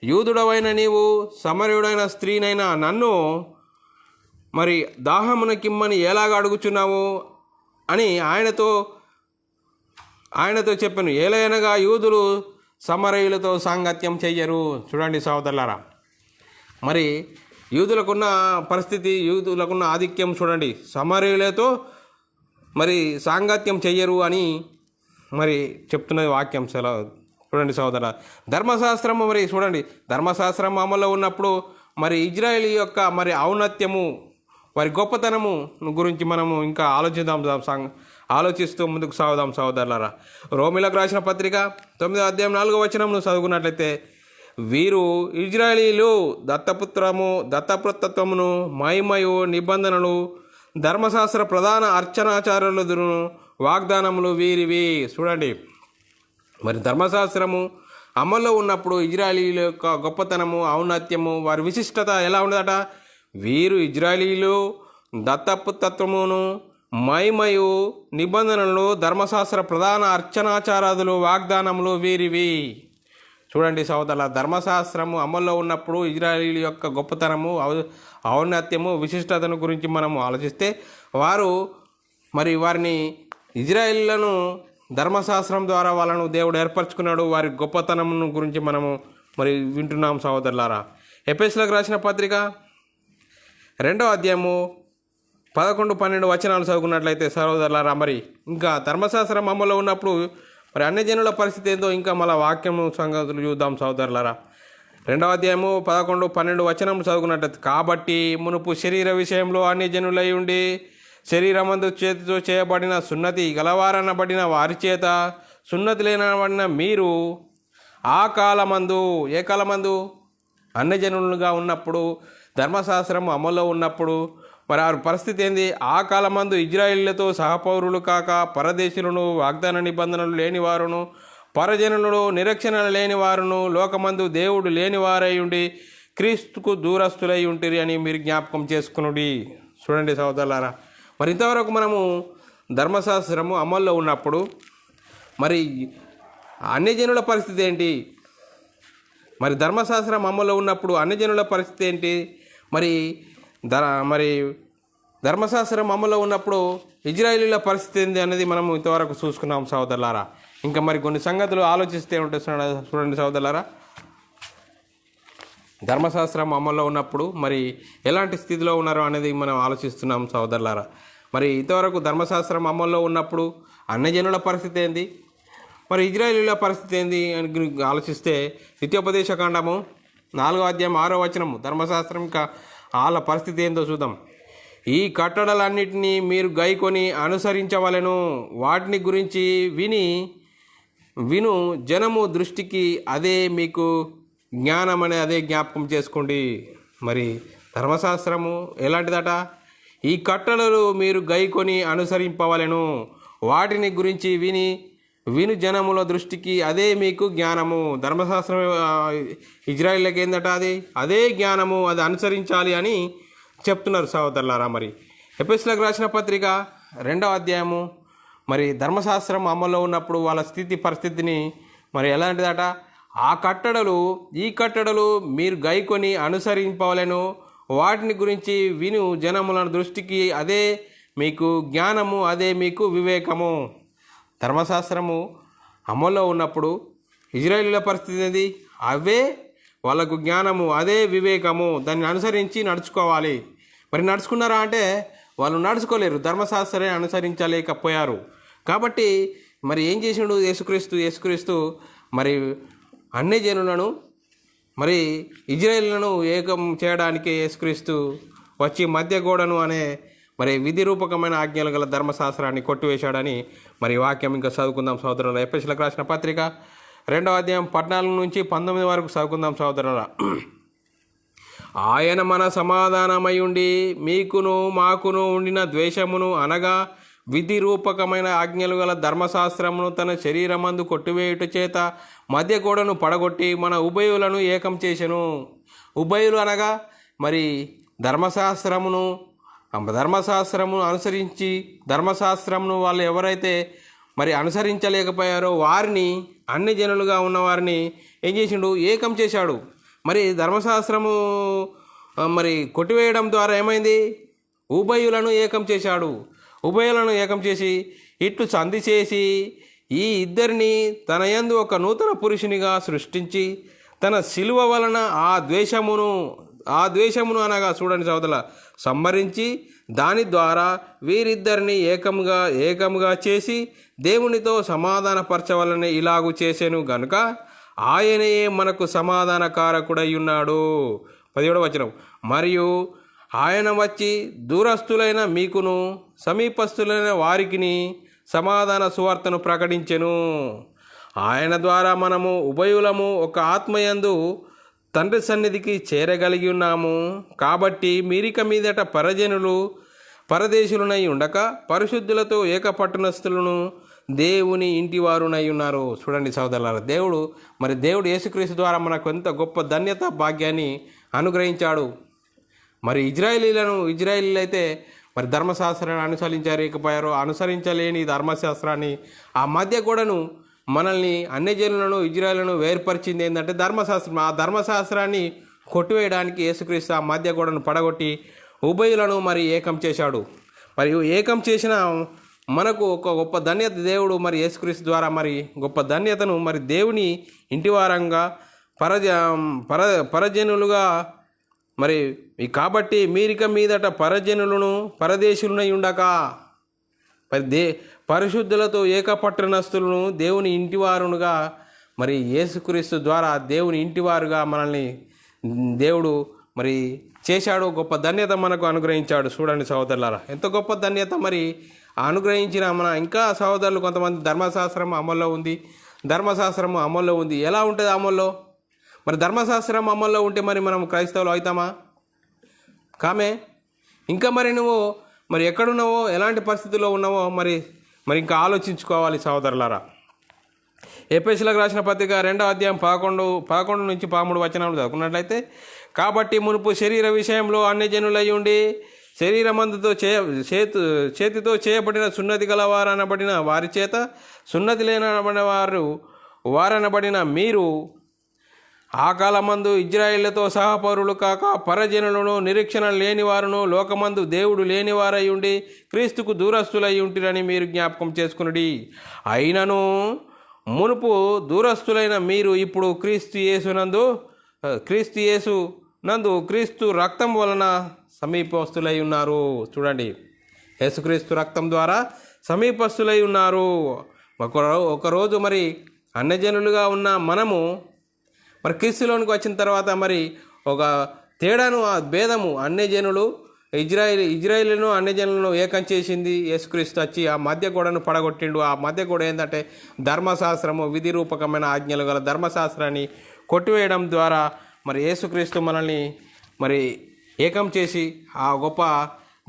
యూదుడవైన నీవు సమరయుడైన స్త్రీనైనా నన్ను మరి దాహమునకిమ్మని ఎలాగ అడుగుచున్నావు అని ఆయనతో చెప్పాను. ఏలయనగా యూదులు సమరయులతో సాంగత్యం చెయ్యరు. చూడండి సహోదరులారా, మరి యూదులకున్న పరిస్థితి, యూదులకున్న ఆధిక్యం చూడండి. సమరయులతో మరి సాంగత్యం చెయ్యరు అని మరి చెప్తున్నది వాక్యం. చూడండి సహోదర, ధర్మశాస్త్రం మరి చూడండి, ధర్మశాస్త్రం అమల్లో ఉన్నప్పుడు మరి ఇజ్రాయేల్ యొక్క మరి ఔన్నత్యము, వారి గొప్పతనము గురించి మనము ఇంకా ఆలోచిస్తూ ముందుకు సాగుదాం సహోదరులారా. రోమిలకు రాసిన పత్రిక 9వ అధ్యాయం 4వ వచనం చదువుకున్నట్లయితే, వీరు ఇజ్రాయేలీలు దత్తపుత్రత్వమును మహిమయు నిబంధనలు ధర్మశాస్త్ర ప్రధాన అర్చనాచార్యులను వాగ్దానములు వీరివి. చూడండి, మరి ధర్మశాస్త్రము అమల్లో ఉన్నప్పుడు ఇజ్రాయేలీల యొక్క గొప్పతనము, ఔన్నత్యము, వారి విశిష్టత ఎలా ఉండదట? వీరు ఇజ్రాయేలీలు దత్తపుత్రత్వమును మహిమయు నిబంధనలు ధర్మశాస్త్ర ప్రధాన అర్చనాచారాదులు వాగ్దానములు వీరివి. చూడండి సహోదరుల, ధర్మశాస్త్రము అమల్లో ఉన్నప్పుడు ఇజ్రాయేలీల యొక్క గొప్పతనము, ఔన్నత్యము, విశిష్టతను గురించి మనము ఆలోచిస్తే, వారిని ఇజ్రాయేలీలను ధర్మశాస్త్రం ద్వారా వాళ్ళను దేవుడు ఏర్పరచుకున్నాడు. వారి గొప్పతనం గురించి మనము మరి వింటున్నాం సహోదరులారా. ఎఫెసీయులకు రాసిన పత్రిక 2వ అధ్యాయము 11-12 వచనాలు చదువుకున్నట్లయితే సహోదరులారా, మరి ఇంకా ధర్మశాస్త్రం అమల్లో ఉన్నప్పుడు మరి అన్యజనుల పరిస్థితి ఏందో ఇంకా మళ్ళీ వాక్యము సంగతులు చూద్దాం సహోదరులారా. 2వ అధ్యాయము 11-12 వచనం చదువుకున్నట్లయితే, కాబట్టి మునుపు శరీర విషయంలో అన్యజనులై ఉండి శరీరమందు చేతితో చేయబడిన సున్నతి గలవారనబడిన వారి చేత సున్నతి లేనబడిన మీరు ఆ కాలమందు, ఏ కాలమందు? అన్యజనులుగా ఉన్నప్పుడు, ధర్మశాస్త్రం అమల్లో ఉన్నప్పుడు మరి వారి పరిస్థితి ఏంది? ఆ కాలమందు ఇజ్రాయేలీలతో సహపౌరులు కాక పరదేశులను, వాగ్దాన నిబంధనలు లేనివారును, పరజనులు, నిరీక్షణ లేనివారును, లోకమందు దేవుడు లేనివారై ఉండి క్రీస్తుకు దూరస్తులై ఉంటిరి అని మీరు జ్ఞాపకం చేసుకునుడి. చూడండి సహోదరులారా, మరి ఇంతవరకు మనము ధర్మశాస్త్రము అమల్లో ఉన్నప్పుడు మరి అన్యజనుల పరిస్థితి ఏంటి? మరి ధర్మశాస్త్రం అమల్లో ఉన్నప్పుడు అన్యజనుల పరిస్థితి ఏంటి? మరి ధర్మశాస్త్రం అమల్లో ఉన్నప్పుడు ఇజ్రాయేలీల పరిస్థితి ఏంటి అనేది మనము ఇంతవరకు చూసుకున్నాం సహోదరులారా. ఇంకా మరి కొన్ని సంగతులు ఆలోచిస్తే ఉంటాయి. చూడండి సహోదరులారా, ధర్మశాస్త్రం అమల్లో ఉన్నప్పుడు మరి ఎలాంటి స్థితిలో ఉన్నారో అనేది మనం ఆలోచిస్తున్నాం సహోదరులారా. మరి ఇంతవరకు ధర్మశాస్త్రం అమల్లో ఉన్నప్పుడు అన్యజనుల పరిస్థితి ఏంది, మరి ఇజ్రాయేలీల పరిస్థితి ఏంది అని ఆలోచిస్తే, ద్వితీయోపదేశకాండము 4వ అధ్యాయం 6వ వచనము, ధర్మశాస్త్రం ఇంకా వాళ్ళ పరిస్థితి ఏందో చూద్దాం. ఈ కట్టడలన్నిటినీ మీరు గైకొని అనుసరించవలెను, వాటిని గురించి విను జనము దృష్టికి అదే మీకు జ్ఞానం అనే అదే జ్ఞాపకం చేసుకోండి. మరి ధర్మశాస్త్రము ఎలాంటిదట? ఈ కట్టడలు మీరు గైకొని అనుసరింపవలెను, వాటిని గురించి విను జనముల దృష్టికి అదే మీకు జ్ఞానము. ధర్మశాస్త్రం ఇజ్రాయేళ్ళకి ఏందట? అదే జ్ఞానము, అది అనుసరించాలి అని చెప్తున్నారు సహోదరులారా. మరి ఎఫెసీయులకు రాసిన పత్రిక 2వ అధ్యాయము మరి ధర్మశాస్త్రం అమల్లో ఉన్నప్పుడు వాళ్ళ పరిస్థితిని మరి ఎలాంటిదట? ఈ కట్టడలు మీరు గైకొని అనుసరింపవలెను, వాటిని గురించి విను జనముల దృష్టికి అదే మీకు జ్ఞానము, అదే మీకు వివేకము. ధర్మశాస్త్రము అమల్లో ఉన్నప్పుడు ఇజ్రాయేలీల పరిస్థితి ఏంది? అవే వాళ్ళకు జ్ఞానము, అదే వివేకము. దాన్ని అనుసరించి నడుచుకోవాలి. మరి నడుచుకున్నారా అంటే వాళ్ళు నడుచుకోలేరు, ధర్మశాస్త్రాన్ని అనుసరించలేకపోయారు. కాబట్టి మరి ఏం చేసిండు యేసుక్రీస్తు మరి అన్యజనులను మరి ఇజ్రాయేలులను ఏకం చేయడానికి యేసుక్రీస్తు వచ్చి మధ్య గోడను అనే మరి విధి రూపకమైన ఆజ్ఞలు గల ధర్మశాస్త్రాన్ని కొట్టివేశాడని మరి వాక్యం ఇంకా చదువుకుందాం సహోదరుల. ఎఫెసీయులకు రాసిన పత్రిక 2వ అధ్యాయం 14-19 వరకు చదువుకుందాం సహోదరుల. ఆయన మన సమాధానమై ఉండి మీకును మాకును ఉండిన ద్వేషమును అనగా విధి రూపకమైన ఆజ్ఞలు గల ధర్మశాస్త్రమును తన శరీరమందు కొట్టివేయుట చేత మధ్య గోడను పడగొట్టి మన ఉభయులను ఏకం చేసెను. ఉభయులు అనగా మరి ధర్మశాస్త్రమును ధర్మశాస్త్రమును అనుసరించి ధర్మశాస్త్రమును వాళ్ళు ఎవరైతే మరి అనుసరించలేకపోయారో వారిని, అన్ని జనులుగా ఉన్నవారిని ఏం చేసిండు? ఏకం చేశాడు. మరి ధర్మశాస్త్రము మరి కొట్టివేయడం ద్వారా ఏమైంది? ఉభయులను ఏకం చేశాడు. ఉభయులను ఏకం చేసి ఇట్లు సంధి చేసి ఈ ఇద్దరిని తన యందు ఒక నూతన పురుషునిగా సృష్టించి తన శిలువ వలన ఆ ద్వేషమును అనగా చూడండి సోదరుల సంహరించి దాని ద్వారా వీరిద్దరిని ఏకముగా చేసి దేవునితో సమాధానపరచవలని ఇలాగు చేసెను గనుక ఆయనయే మనకు సమాధానకారకుడై ఉన్నాడు. 17వ వచనం. మరియు ఆయన వచ్చి దూరస్థులైన మీకును సమీపస్థులైన వారికిని సమాధాన సువార్తను ప్రకటించెను. ఆయన ద్వారా మనము ఉభయులము ఒక ఆత్మయందు తండ్రి సన్నిధికి చేరగలిగి ఉన్నాము. కాబట్టి మీరిక మీదట పరదేశులనై ఉండక పరిశుద్ధులతో ఏకపట్టణస్థులను దేవుని ఇంటివారునై ఉన్నారు. చూడండి సోదరులారా, దేవుడు యేసుక్రీస్తు ద్వారా మనకు ఎంత గొప్ప ధన్యత భాగ్యాన్ని అనుగ్రహించాడు. మరి ఇజ్రాయేలీలు అయితే మరి ధర్మశాస్త్రాన్ని అనుసరించలేకపోయారో, అనుసరించలేని ధర్మశాస్త్రాన్ని ఆ మధ్య కూడాను మనల్ని అన్యజనులను ఇజ్రాయేలును వేర్పరిచింది ఏంటంటే ధర్మశాస్త్రం. ఆ ధర్మశాస్త్రాన్ని కొట్టివేయడానికి యేసుక్రీస్తు ఆ మధ్య కూడాను పడగొట్టి ఉభయులను మరి ఏకం చేశాడు. మరియు ఏకం చేసిన మనకు ఒక గొప్ప ధన్యత దేవుడు మరి యేసుక్రీస్తు ద్వారా మరి గొప్ప ధన్యతను మరి దేవుని ఇంటివారంగా పరజనులుగా మరి కాబట్టి మీరిక మీదట పరదేశులనై ఉండక పరిశుద్ధులతో ఏకపట్టణస్థులను దేవుని ఇంటివారునుగా మరి యేసుక్రీస్తు ద్వారా దేవుని ఇంటివారుగా మనల్ని దేవుడు మరి చేశాడు. గొప్ప ధన్యత మనకు అనుగ్రహించాడు. చూడండి సహోదరులారా, ఎంత గొప్ప ధన్యత మరి అనుగ్రహించిన మన ఇంకా సహోదరులు కొంతమంది ధర్మశాస్త్రం అమల్లో ఉంది. ఎలా ఉంటుంది అమల్లో? మరి ధర్మశాస్త్రం అమల్లో ఉంటే మరి మనం క్రైస్తవులు అవుతామా? కామే. ఇంకా మరి నువ్వు మరి ఎక్కడున్నావో, ఎలాంటి పరిస్థితుల్లో ఉన్నావో మరి ఇంకా ఆలోచించుకోవాలి సహోదరులారా. ఎఫెసీయులకు రాసిన పత్రిక 2వ అధ్యాయం 11 నుంచి 13 వచనాలు చదువుకున్నట్లయితే, కాబట్టి మునుపు శరీర విషయంలో అన్యజనులై ఉండి శరీరమందుతో చేతితో చేయబడిన సున్నతి గల వారనబడిన వారి చేత సున్నతి లేనబడిన వారనబడిన మీరు ఆ కాలమందు ఇజ్రాయేళ్లతో సహపౌరులు కాక పరజనులను నిరీక్షణ లేనివారును లోకమందు దేవుడు లేనివారై ఉండి క్రీస్తుకు దూరస్తులై ఉంటిరని మీరు జ్ఞాపకం చేసుకునుడి. అయినను మునుపు దూరస్తులైన మీరు ఇప్పుడు క్రీస్తు రక్తం వలన సమీపస్తులై ఉన్నారు. చూడండి, యేసుక్రీస్తు రక్తం ద్వారా సమీపస్తులై ఉన్నారు. ఒకరోజు మరి అన్యజనులుగా ఉన్న మనము మరి క్రీస్తులోనికి వచ్చిన తర్వాత మరి ఒక తేడాను, ఆ భేదము అన్యజనులు ఇజ్రాయేలును అన్యజనులను ఏకం చేసింది. యేసుక్రీస్తు వచ్చి ఆ మధ్య గోడను పడగొట్టిండు. ఆ మధ్య గోడ ఏంటంటే ధర్మశాస్త్రము, విధి రూపకమైన ఆజ్ఞలు గల ధర్మశాస్త్రాన్ని కొట్టివేయడం ద్వారా మరి యేసుక్రీస్తు మనల్ని మరి ఏకం చేసి ఆ గొప్ప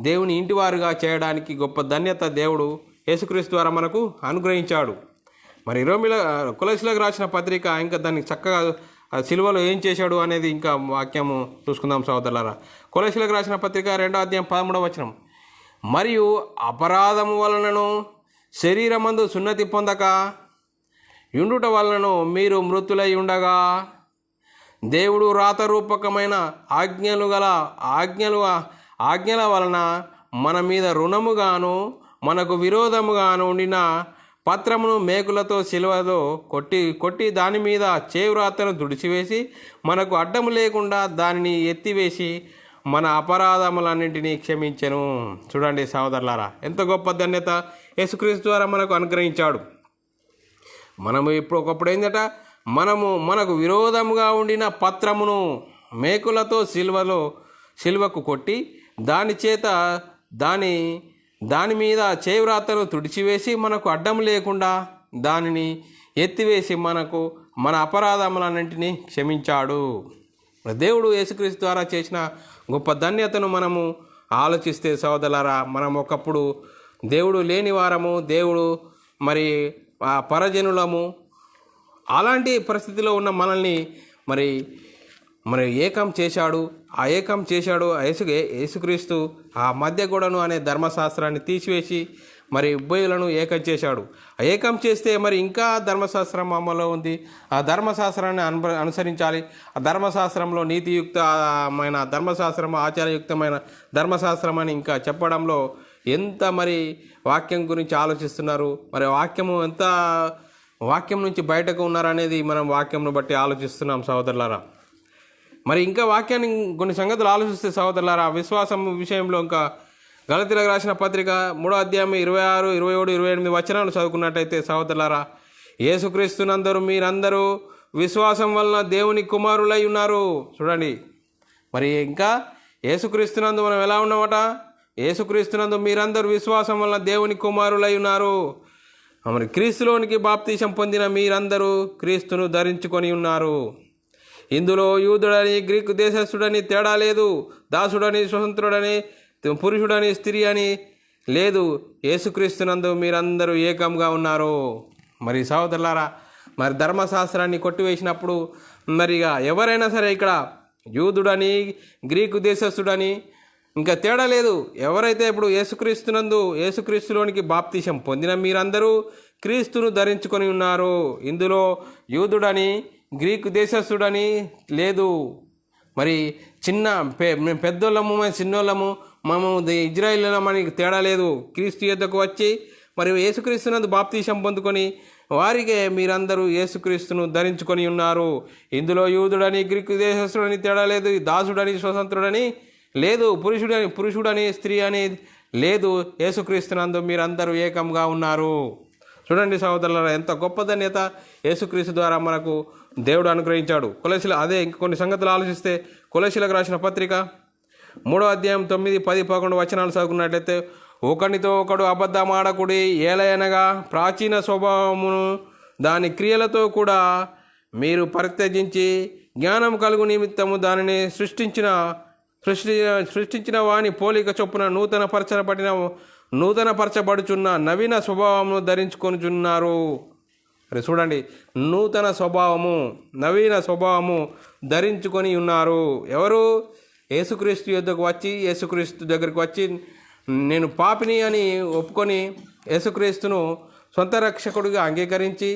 దేవుని ఇంటివారుగా చేయడానికి గొప్ప ధన్యత దేవుడు యేసుక్రీస్తు ద్వారా మనకు అనుగ్రహించాడు. మరి కొలస్సీలకు రాసిన పత్రిక ఇంకా దానికి చక్కగా సిలువలో ఏం చేశాడు అనేది ఇంకా వాక్యము చూసుకుందాం సహోదరులారా. కొలస్సీలకు రాసిన పత్రిక 2వ అధ్యాయం 13వ వచనం. మరియు అపరాధము వలనను శరీరమందు సున్నతి పొందక యుండుట వలనను మీరు మృతులై ఉండగా దేవుడు రాతరూపకమైన ఆజ్ఞల వలన మన మీద రుణముగాను మనకు విరోధముగాను ఉండిన పత్రమును మేకులతో శిలువలో కొట్టి దాని మీద చేవ్రాతను తుడిచివేసి మనకు అడ్డము లేకుండా దానిని ఎత్తివేసి మన అపరాధములన్నింటినీ క్షమించెను. చూడండి సహోదరులారా, ఎంత గొప్ప ధన్యత యేసుక్రీస్తు ద్వారా మనకు అనుగ్రహించాడు. మనము ఒకప్పుడు ఏంటట, మనకు విరోధముగా ఉండిన పత్రమును మేకులతో శిలువకు కొట్టి దాని మీద చేవ్రాతను తుడిచివేసి మనకు అడ్డం లేకుండా దానిని ఎత్తివేసి మనకు మన అపరాధములన్నింటినీ క్షమించాడు. దేవుడు యేసుక్రీస్తు ద్వారా చేసిన గొప్ప ధన్యతను మనము ఆలోచిస్తే సోదరులారా, మనం ఒకప్పుడు దేవుడు లేని వారము, దేవుడు మరి పరజనులము. అలాంటి పరిస్థితిలో ఉన్న మనల్ని మరి మరి ఏకం చేశాడు. ఆ ఏకం చేశాడు యేసుక్రీస్తు ఆ మధ్య గోడను అనే ధర్మశాస్త్రాన్ని తీసివేసి మరి ఉభయులను ఏకం చేశాడు. ఆ ఏకం చేస్తే మరి ఇంకా ధర్మశాస్త్రం అమల్లో ఉంది. ఆ ధర్మశాస్త్రాన్ని అనుసరించాలి. ఆ ధర్మశాస్త్రంలో నీతియుక్తమైన ధర్మశాస్త్రం, ఆచారయుక్తమైన ధర్మశాస్త్రం అని ఇంకా చెప్పడంలో ఎంత మరి వాక్యం గురించి ఆలోచిస్తున్నారు. మరి వాక్యం నుంచి బయటకు ఉన్నారనేది మనం వాక్యంను బట్టి ఆలోచిస్తున్నాం సహోదరులారా. మరి ఇంకా వాక్యాన్ని కొన్ని సంగతులు ఆలోచిస్తే సహోదరులారా, విశ్వాసం విషయంలో ఇంకా గలతీయులకు రాసిన పత్రిక 3వ అధ్యాయం 26, 27, 28 వచనాలు చదువుకున్నట్టయితే సహోదరులారా, యేసుక్రీస్తునందరూ మీరందరూ విశ్వాసం వలన దేవుని కుమారులై ఉన్నారు. చూడండి, మరి ఇంకా యేసుక్రీస్తునందు మనం ఎలా ఉన్నామట? యేసుక్రీస్తునందు మీరందరూ విశ్వాసం వలన దేవుని కుమారులై ఉన్నారు. మరి క్రీస్తులోనికి బాప్తీసం పొందిన మీరందరూ క్రీస్తును ధరించుకొని ఉన్నారు. ఇందులో యూదుడని గ్రీకు దేశస్థుడని తేడా లేదు, దాసుడని స్వతంత్రుడని పురుషుడని స్త్రీ అని లేదు, యేసుక్రీస్తునందు మీరందరూ ఏకంగా ఉన్నారు. మరి సహోదరులారా, మరి ధర్మశాస్త్రాన్ని కొట్టివేసినప్పుడు మరిగా ఎవరైనా సరే ఇక్కడ యూదుడని గ్రీకు దేశస్థుడని ఇంకా తేడా లేదు. ఎవరైతే ఇప్పుడు యేసుక్రీస్తులోనికి బాప్తీసం పొందిన మీరందరూ క్రీస్తును ధరించుకొని ఉన్నారు. ఇందులో యూదుడని గ్రీకు దేశస్థుడని లేదు. మరి మేము పెద్దోళ్ళము, మేము చిన్నోళ్ళము, మేము ఇజ్రాయిలమని తేడా లేదు. క్రీస్తు యొద్దకు వచ్చి మరి యేసుక్రీస్తునందు బాప్తీసం పొందుకొని వారికే మీరందరూ యేసుక్రీస్తును ధరించుకొని ఉన్నారు. ఇందులో యూదుడని గ్రీకు దేశస్థుడని తేడా లేదు, దాసుడని స్వతంత్రుడని లేదు, పురుషుడని స్త్రీ అని లేదు, యేసుక్రీస్తునందు మీరందరూ ఏకంగా ఉన్నారు. చూడండి సహోదరులారా, ఎంత గొప్ప ధన్యత యేసుక్రీస్తు ద్వారా మనకు దేవుడు అనుగ్రహించాడు. అదే కొన్ని సంగతులు ఆలోచిస్తే కొలసీలకు రాసిన పత్రిక 3వ అధ్యాయం 9, 10, 11 వచనాలు చదువుకున్నట్లయితే, ఒకనితో ఒకడు అబద్ధమాడకుడి, ఏలయనగా ప్రాచీన స్వభావమును దాని క్రియలతో కూడా మీరు పరిత్యజించి జ్ఞానం కలుగు నిమిత్తము దానిని సృష్టించిన వాని పోలిక చొప్పున నూతన పరచబడుచున్న నవీన స్వభావమును ధరించుకొనుచున్నారు. మరి చూడండి, నూతన నవీన స్వభావము ధరించుకొని ఉన్నారు. ఎవరు? యేసుక్రీస్తు దగ్గరికి వచ్చి నేను పాపిని అని ఒప్పుకొని యేసుక్రీస్తును సొంత రక్షకుడిగా అంగీకరించి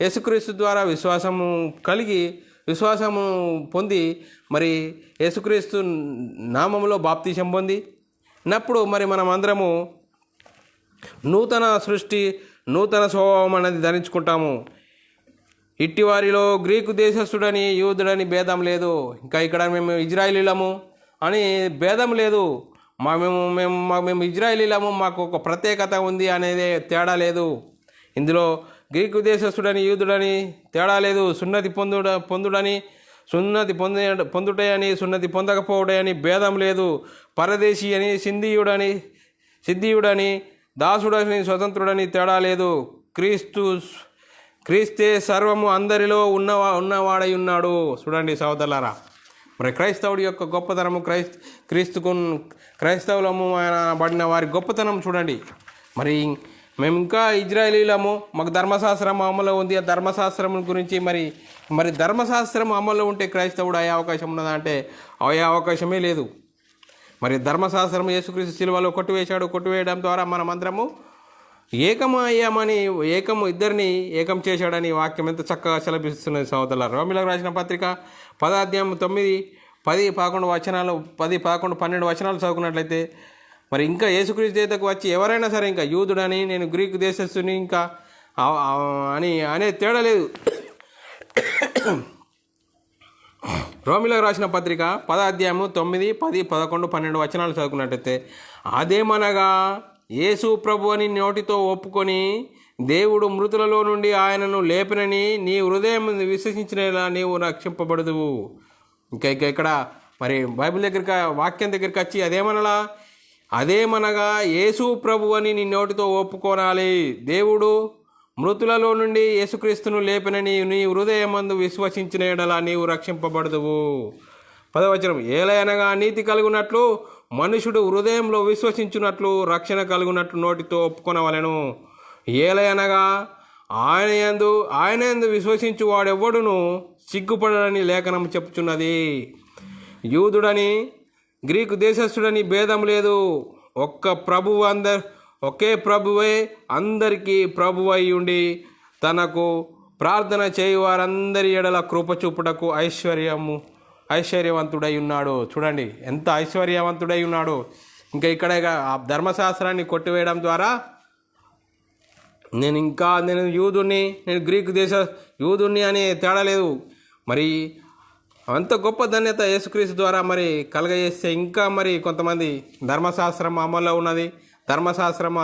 యేసుక్రీస్తు ద్వారా విశ్వాసము పొంది మరి యేసుక్రీస్తు నామములో బాప్తీసం పొందినప్పుడు మరి మనం అందరము నూతన స్వభావం అనేది ధరించుకుంటాము. ఇట్టివారిలో గ్రీకు దేశస్థుడని యూదుడని భేదం లేదు. ఇంకా ఇక్కడ మేము ఇజ్రాయిలీలము అని భేదం లేదు. మేము ఇజ్రాయిలీలము, మాకు ఒక ప్రత్యేకత ఉంది అనేది తేడా లేదు. ఇందులో గ్రీకు దేశస్థుడని యూదుడని తేడా లేదు. సున్నతి పొందుటని సున్నతి పొందకపోవడని భేదం లేదు. పరదేశీ అని సిద్ధీయుడని దాసుడని స్వతంత్రుడని తేడా లేదు. క్రీస్తే సర్వము అందరిలో ఉన్నవాడై ఉన్నాడు. చూడండి సహోదరులారా, మరి క్రైస్తవుడి యొక్క గొప్పతనము, క్రైస్తవులము బడిన వారి గొప్పతనం చూడండి. మరి మేము ఇంకా ఇజ్రాయేలీలము, మాకు ధర్మశాస్త్రం అమల్లో ఉంది. ఆ ధర్మశాస్త్రం గురించి మరి ధర్మశాస్త్రం అమల్లో ఉంటే క్రైస్తవుడు అయ్యే అవకాశం ఉన్నదా అంటే అయ్యే అవకాశమే లేదు. మరి ధర్మశాస్త్రం యేసుక్రీస్తు శిలువలో కొట్టివేయడం ద్వారా మనమందరము ఇద్దరిని ఏకం చేశాడని వాక్యం ఎంత చక్కగా సెలభిస్తున్నది సహోదరులారా. రోమీయులకు రాసిన పత్రిక 10వ అధ్యాయం 9, 10, 11 వచనాలు 10, 11, 12 వచనాలు చదువుకున్నట్లయితే, మరి ఇంకా యేసుక్రీస్తు దగ్గరకు వచ్చి ఎవరైనా సరే ఇంకా యూదుడని, నేను గ్రీకు దేశస్తుని ఇంకా అనే తేడా లేదు. రోమీయులకు రాసిన పత్రిక 10వ అధ్యాయము 9, 10, 11, 12 వచనాలు చదువుకున్నట్టయితే, అదేమనగా యేసు ప్రభు అని నోటితో ఒప్పుకొని దేవుడు మృతులలో నుండి ఆయనను లేపినని నీ హృదయం విశ్వసించినలా నీవు రక్షింపబడదువు. ఇంకా ఇక్కడ మరి బైబిల్ వాక్యం దగ్గరికి వచ్చి అదేమనగా యేసు ప్రభు అని నీ నోటితో ఒప్పుకోనాలి. దేవుడు మృతులలో నుండి యేసుక్రీస్తును లేపినని నీ హృదయమందు విశ్వసించిన ఎడల నీవు రక్షింపబడదువు. 10వ వచనం, ఏలయనగా నీతి కలుగునట్లు మనుషుడు హృదయంలో విశ్వసించున్నట్లు రక్షణ కలుగునట్లు నోటితో ఒప్పుకొనవలెను. ఏలయనగా ఆయన యందు విశ్వసించు వాడెవ్వడును సిగ్గుపడని లేఖనం చెప్పుచున్నది. యూదుడని గ్రీకు దేశస్థుడని భేదం లేదు, ఒకే ప్రభువే అందరికీ ప్రభువై ఉండి తనకు ప్రార్థన చేయు వారందరి ఎడల కృప చూపుటకు ఐశ్వర్యవంతుడై ఉన్నాడు. చూడండి ఎంత ఐశ్వర్యవంతుడై ఉన్నాడు. ఇంకా ఇక్కడ ఆ ధర్మశాస్త్రాన్ని కొట్టివేయడం ద్వారా నేను యూదుని, నేను గ్రీకు యూదుని అనే తేడా లేదు. మరి అంత గొప్ప ధన్యత యేసుక్రీస్తు ద్వారా మరి కలగజేస్తే ఇంకా మరి కొంతమంది ధర్మశాస్త్రం అమల్లో ఉన్నది, ధర్మశాస్త్రం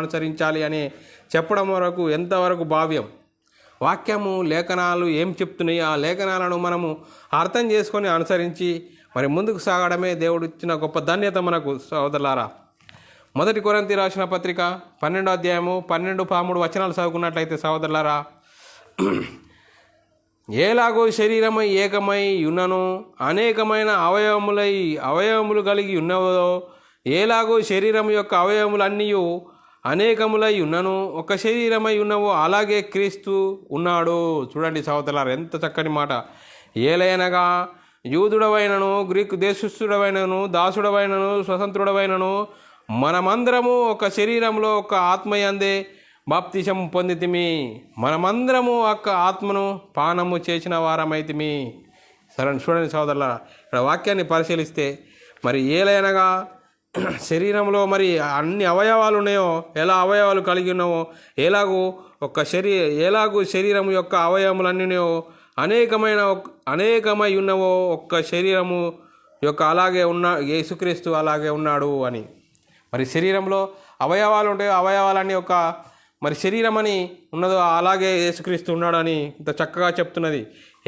అనుసరించాలి అని చెప్పడం వరకు ఎంతవరకు భావ్యం. వాక్యము లేఖనాలు ఏం చెప్తున్నాయి, ఆ లేఖనాలను మనము అర్థం చేసుకొని అనుసరించి మరి ముందుకు సాగడమే దేవుడు ఇచ్చిన గొప్ప ధన్యత మనకు. సోదరులారా, 1 కొరింథీ రాసిన పత్రిక 12వ అధ్యాయము 12-13 వచనాలు చదువుకున్నట్లయితే సోదరులారా, ఏలాగో శరీరమై ఏకమై ఉన్నను అనేకమైన అవయవములు కలిగి ఉన్నదో, ఏలాగో శరీరం యొక్క అవయవములన్నీ అనేకములై ఉన్నను ఒక శరీరమై ఉన్నవో అలాగే క్రీస్తు ఉన్నాడు. చూడండి సహోదరులారా, ఎంత చక్కని మాట. ఏలైనగా యూదుడవైనను గ్రీకు దేశస్థుడవైనను దాసుడవైనను స్వతంత్రుడవైనను మనమందరము ఒక శరీరంలో ఒక ఆత్మయందే బాప్తిసం పొందితిమి, మనమందరము ఒక ఆత్మను పానము చేసిన వారమైతిమి. సరే చూడండి సోదరులారా, ఇక్కడ వాక్యాన్ని పరిశీలిస్తే మరి ఏలైనగా శరీరంలో మరి అన్ని అవయవాలు ఉన్నాయో, ఎలా అవయవాలు కలిగి ఉన్నావో, ఎలాగూ శరీరం యొక్క అవయవములన్నీ ఉన్నాయో అనేకమై ఉన్నవో ఒక్క శరీరము యొక్క అలాగే యేసుక్రీస్తు అలాగే ఉన్నాడు అని. మరి శరీరంలో అవయవాలు ఉంటాయో అవయవాలన్నీ మరి శరీరం అని ఉన్నదో అలాగే యేసుక్రీస్తు ఉన్నాడు అని ఇంత చక్కగా చెప్తున్నది.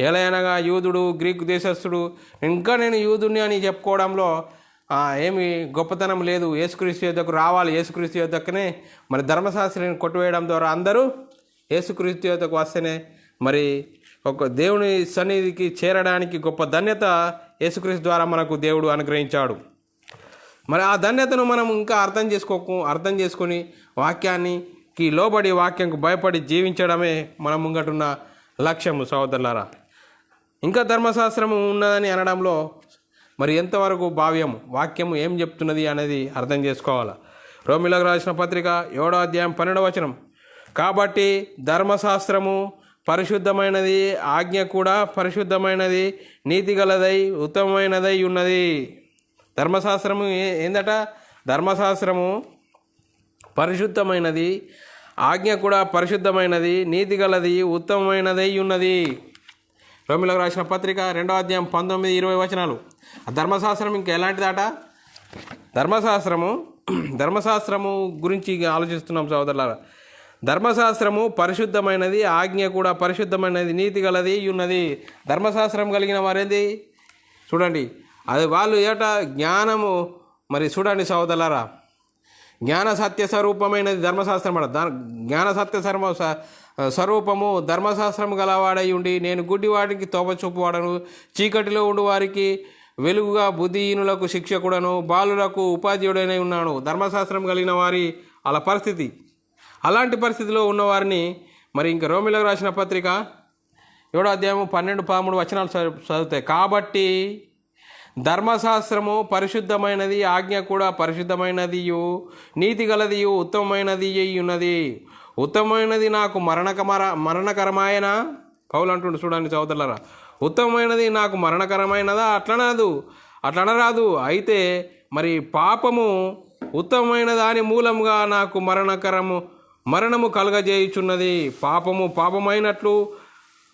ఏలైనగా యూదుడు గ్రీకు దేశస్థుడు ఇంకా నేను యూదుని అని చెప్పుకోవడంలో ఏమి గొప్పతనం లేదు. యేసుక్రీస్తు యొద్దకు రావాలి, యేసుక్రీస్తు యొద్దకునే మరి ధర్మశాస్త్రాన్ని కొట్టివేయడం ద్వారా అందరూ యేసుక్రీస్తు యొద్దకు వస్తేనే మరి ఒక దేవుని సన్నిధికి చేరడానికి గొప్ప ధన్యత యేసుక్రీస్తు ద్వారా మనకు దేవుడు అనుగ్రహించాడు. మరి ఆ ధన్యతను మనం ఇంకా అర్థం చేసుకొని వాక్యానికి లోబడి వాక్యంకు భయపడి జీవించడమే మనం ముంగటున్న లక్ష్యము. సహోదరులారా, ఇంకా ధర్మశాస్త్రము ఉన్నదని అనడంలో మరి ఎంతవరకు భావ్యము, వాక్యము ఏం చెప్తున్నది అనేది అర్థం చేసుకోవాలి. రోమిలకు రాసిన పత్రిక 7వ అధ్యాయం 12వ వచనం, కాబట్టి ధర్మశాస్త్రము పరిశుద్ధమైనది, ఆజ్ఞ కూడా పరిశుద్ధమైనది, నీతిగలదై ఉత్తమమైనదై ఉన్నది. ధర్మశాస్త్రము ఏందట? ధర్మశాస్త్రము పరిశుద్ధమైనది, ఆజ్ఞ కూడా పరిశుద్ధమైనది, నీతిగలది, ఉత్తమమైనదై ఉన్నది. రోమిలకు రాసిన పత్రిక 2వ అధ్యాయం 19-20 వచనాలు. ఆ ధర్మశాస్త్రం ఇంకా ఎలాంటిదట? ధర్మశాస్త్రము గురించి ఆలోచిస్తున్నాం సోదరులారా. ధర్మశాస్త్రము పరిశుద్ధమైనది, ఆజ్ఞ కూడా పరిశుద్ధమైనది, నీతి గలది ఉన్నది. ధర్మశాస్త్రం కలిగిన వారేంది చూడండి, అది వాళ్ళు జ్ఞానము. మరి చూడండి సోదరులారా, జ్ఞాన సత్య స్వరూపమైనది ధర్మశాస్త్రం అట. జ్ఞాన సత్య స్వరూపము ధర్మశాస్త్రం గలవాడై ఉండి నేను గుడ్డివాడికి తోపచూపువాడను, చీకటిలో ఉండు వారికి వెలుగుగా, బుద్ధిహీనులకు శిక్షకుడను, బాలులకు ఉపాధ్యాయుడైన ఉన్నాను. ధర్మశాస్త్రం కలిగిన వారి అలా పరిస్థితి. అలాంటి పరిస్థితిలో ఉన్నవారిని మరి ఇంకా రోమిలకు రాసిన పత్రిక 7వ అధ్యాయము 12-13 వచనాలు చదువుతాయి. కాబట్టి ధర్మశాస్త్రము పరిశుద్ధమైనది, ఆజ్ఞ కూడా పరిశుద్ధమైనదియు, నీతి గలదియు, ఉత్తమమైనది ఉన్నది. ఉత్తమమైనది నాకు మరణకరమాయన పౌలు అంటుండు. చూడండి సోదరులారా, ఉత్తమమైనది నాకు మరణకరమైనదా? అట్లనరాదు. అయితే మరి పాపము ఉత్తమమైన దాని మూలంగా నాకు మరణము కలుగజేయుచున్నది. పాపమైనట్లు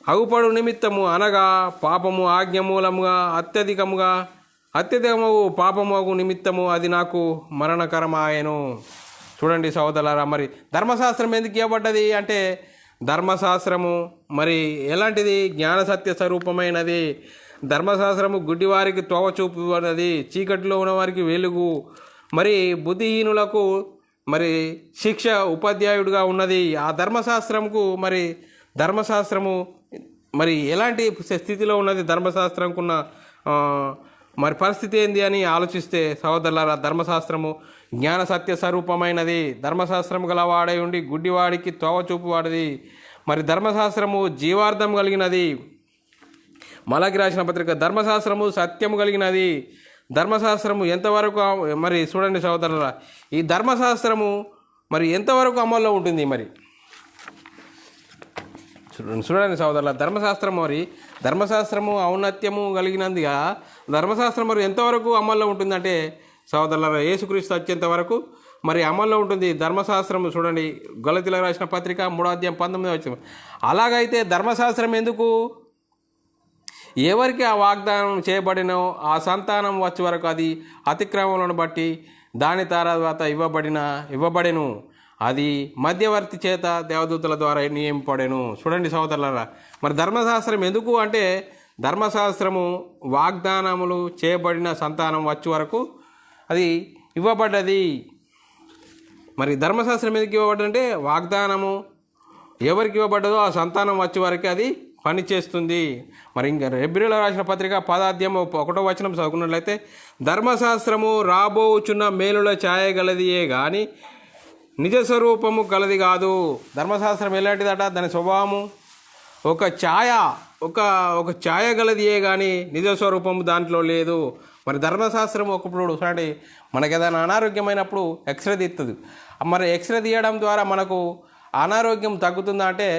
అగుపడు నిమిత్తము, అనగా పాపము ఆజ్ఞ మూలముగా అత్యధికము పాపము నిమిత్తము అది నాకు మరణకరమాయను. చూడండి సోదరులారా, మరి ధర్మశాస్త్రం ఎందుకు ఇవ్వబడ్డది అంటే, ధర్మశాస్త్రము మరి ఎలాంటిది? జ్ఞాన సత్య స్వరూపమైనది. ధర్మశాస్త్రము గుడ్డివారికి తోవ చూపున్నది, చీకటిలో ఉన్నవారికి వెలుగు, మరి బుద్ధిహీనులకు మరి శిక్ష ఉపాధ్యాయుడిగా ఉన్నది. ఆ ధర్మశాస్త్రము మరి ఎలాంటి స్థితిలో ఉన్నది? ధర్మశాస్త్రంకున్న మరి పరిస్థితి ఏంది అని ఆలోచిస్తే సహోదరులారా, ధర్మశాస్త్రము జ్ఞాన సత్య స్వరూపమైనది. ధర్మశాస్త్రం గలవాడై ఉండి గుడ్డివాడికి తోవ చూపువాడిది. మరి ధర్మశాస్త్రము జీవార్థం కలిగినది. మలాకి రాసిన పత్రిక, ధర్మశాస్త్రము సత్యము కలిగినది. ధర్మశాస్త్రము ఎంతవరకు మరి చూడండి సోదరులారా, ఈ ధర్మశాస్త్రము మరి ఎంతవరకు అమల్లో ఉంటుంది? మరి చూడండి సోదరుల, ధర్మశాస్త్రము ఔన్నత్యము కలిగినందుగా ధర్మశాస్త్రం మరి ఎంతవరకు అమల్లో ఉంటుందంటే సోదరులారా, యేసుక్రీస్తు వచ్చేంత వరకు మరి అమల్లో ఉంటుంది ధర్మశాస్త్రము. చూడండి గలతీయులకు రాసిన పత్రిక 3:19. అలాగైతే ధర్మశాస్త్రం ఎందుకు? ఎవరికి ఆ వాగ్దానం చేయబడినో ఆ సంతానం వచ్చే వరకు అది అతిక్రమలను బట్టి దాని తర్వాత ఇవ్వబడెను. అది మధ్యవర్తి చేత దేవదూతల ద్వారా నియమింపబడెను. చూడండి సోదరులారా, మరి ధర్మశాస్త్రం ఎందుకు అంటే ధర్మశాస్త్రము వాగ్దానములు చేయబడిన సంతానం వచ్చే వరకు అది ఇవ్వబడ్డది. మరి ధర్మశాస్త్రం ఎందుకు ఇవ్వబడ్డంటే వాగ్దానము ఎవరికి ఇవ్వబడ్డదో ఆ సంతానం వచ్చే వరకు అది పనిచేస్తుంది. మరి ఇంకా హెబ్రీయులకు రాసిన పత్రిక 10:1 చదువుకున్నట్లయితే, ధర్మశాస్త్రము రాబోచున్న మేలుల ఛాయ గలదియే కానీ నిజ స్వరూపము గలది కాదు. ధర్మశాస్త్రం ఎలాంటిదట? దాని స్వభావము ఒక ఛాయ గలదియే కానీ నిజ స్వరూపము దాంట్లో లేదు. మరి ధర్మశాస్త్రం ఒకప్పుడు చూడండి, మనకి ఏదైనా అనారోగ్యమైనప్పుడు ఎక్స్రే తీస్తుంది. మరి ఎక్స్రే తీయడం ద్వారా మనకు అనారోగ్యం తగ్గుతుందా అంటే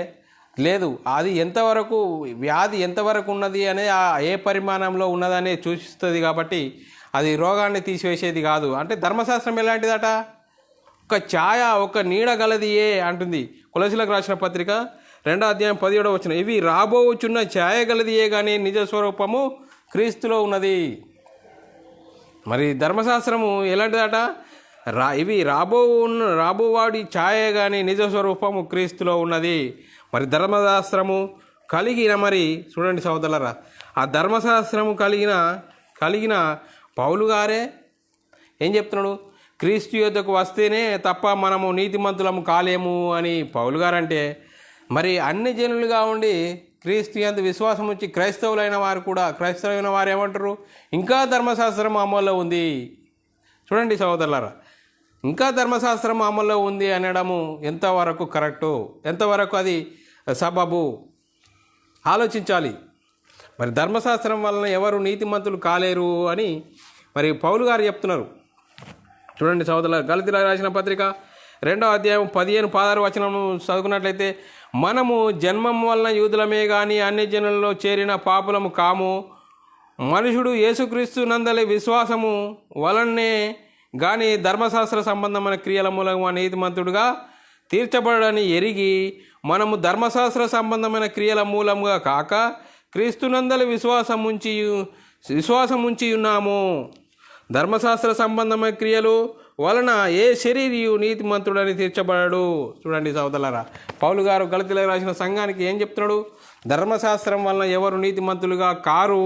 లేదు. అది ఎంతవరకు వ్యాధి ఎంతవరకు ఉన్నది అనేది ఏ పరిమాణంలో ఉన్నదని సూచిస్తుంది. కాబట్టి అది రోగాన్ని తీసివేసేది కాదు. అంటే ధర్మశాస్త్రం ఎలాంటిదట? ఒక ఛాయ, ఒక నీడ గలదియే అంటుంది. కొలసీలకు రాసిన పత్రిక 2:17. ఇవి రాబోచున్న ఛాయ గలదియే కానీ నిజ స్వరూపము క్రీస్తులో ఉన్నది. మరి ధర్మశాస్త్రము ఎలాంటిదట? ఇవి రాబోవాడి ఛాయ కానీ నిజ స్వరూపము క్రీస్తులో ఉన్నది. మరి ధర్మశాస్త్రము కలిగిన మరి చూడండి సోదరులారా, ఆ ధర్మశాస్త్రము కలిగిన పౌలు గారే ఏం చెప్తున్నాడు? క్రీస్తు యొద్దకు వస్తేనే తప్ప మనము నీతిమంతులము కాలేము అని పౌలు గారంటే, మరి అన్ని జనులుగా ఉండి క్రీస్తు యందు విశ్వాసం ఉంచి క్రైస్తవులైన వారు ఏమంటారు? ఇంకా ధర్మశాస్త్రం అమల్లో ఉంది. చూడండి సోదరులారా, ఇంకా ధర్మశాస్త్రం అమల్లో ఉంది అనడము ఎంతవరకు కరెక్టు, ఎంతవరకు అది సబబు ఆలోచించాలి. మరి ధర్మశాస్త్రం వలన ఎవరు నీతిమంతులు కాలేరు అని మరి పౌలు గారు చెప్తున్నారు. చూడండి సోదరులారా, గలతీయులకు రాసిన పత్రిక 2:15-16 చదువుకున్నట్లయితే, మనము జన్మం వలన యూదులమే కానీ అన్ని జనులలో చేరిన పాపులము కాము. మనుషుడు యేసుక్రీస్తు నందలి విశ్వాసము వలనే కానీ ధర్మశాస్త్ర సంబంధమైన క్రియల మూలంగా నీతిమంతుడుగా తీర్చబడని ఎరిగి మనము ధర్మశాస్త్ర సంబంధమైన క్రియల మూలంగా కాక క్రీస్తునందలి విశ్వాసం ఉంచి ఉన్నాము. ధర్మశాస్త్ర సంబంధమైన క్రియలు వలన ఏ శరీరియు నీతిమంతుడని తీర్చబడడు. చూడండి సోదరులారా, పౌలు గారు గలతీయులకు రాసిన సంఘానికి ఏం చెప్తున్నాడు? ధర్మశాస్త్రం వలన ఎవరు నీతిమంతులుగా కారు.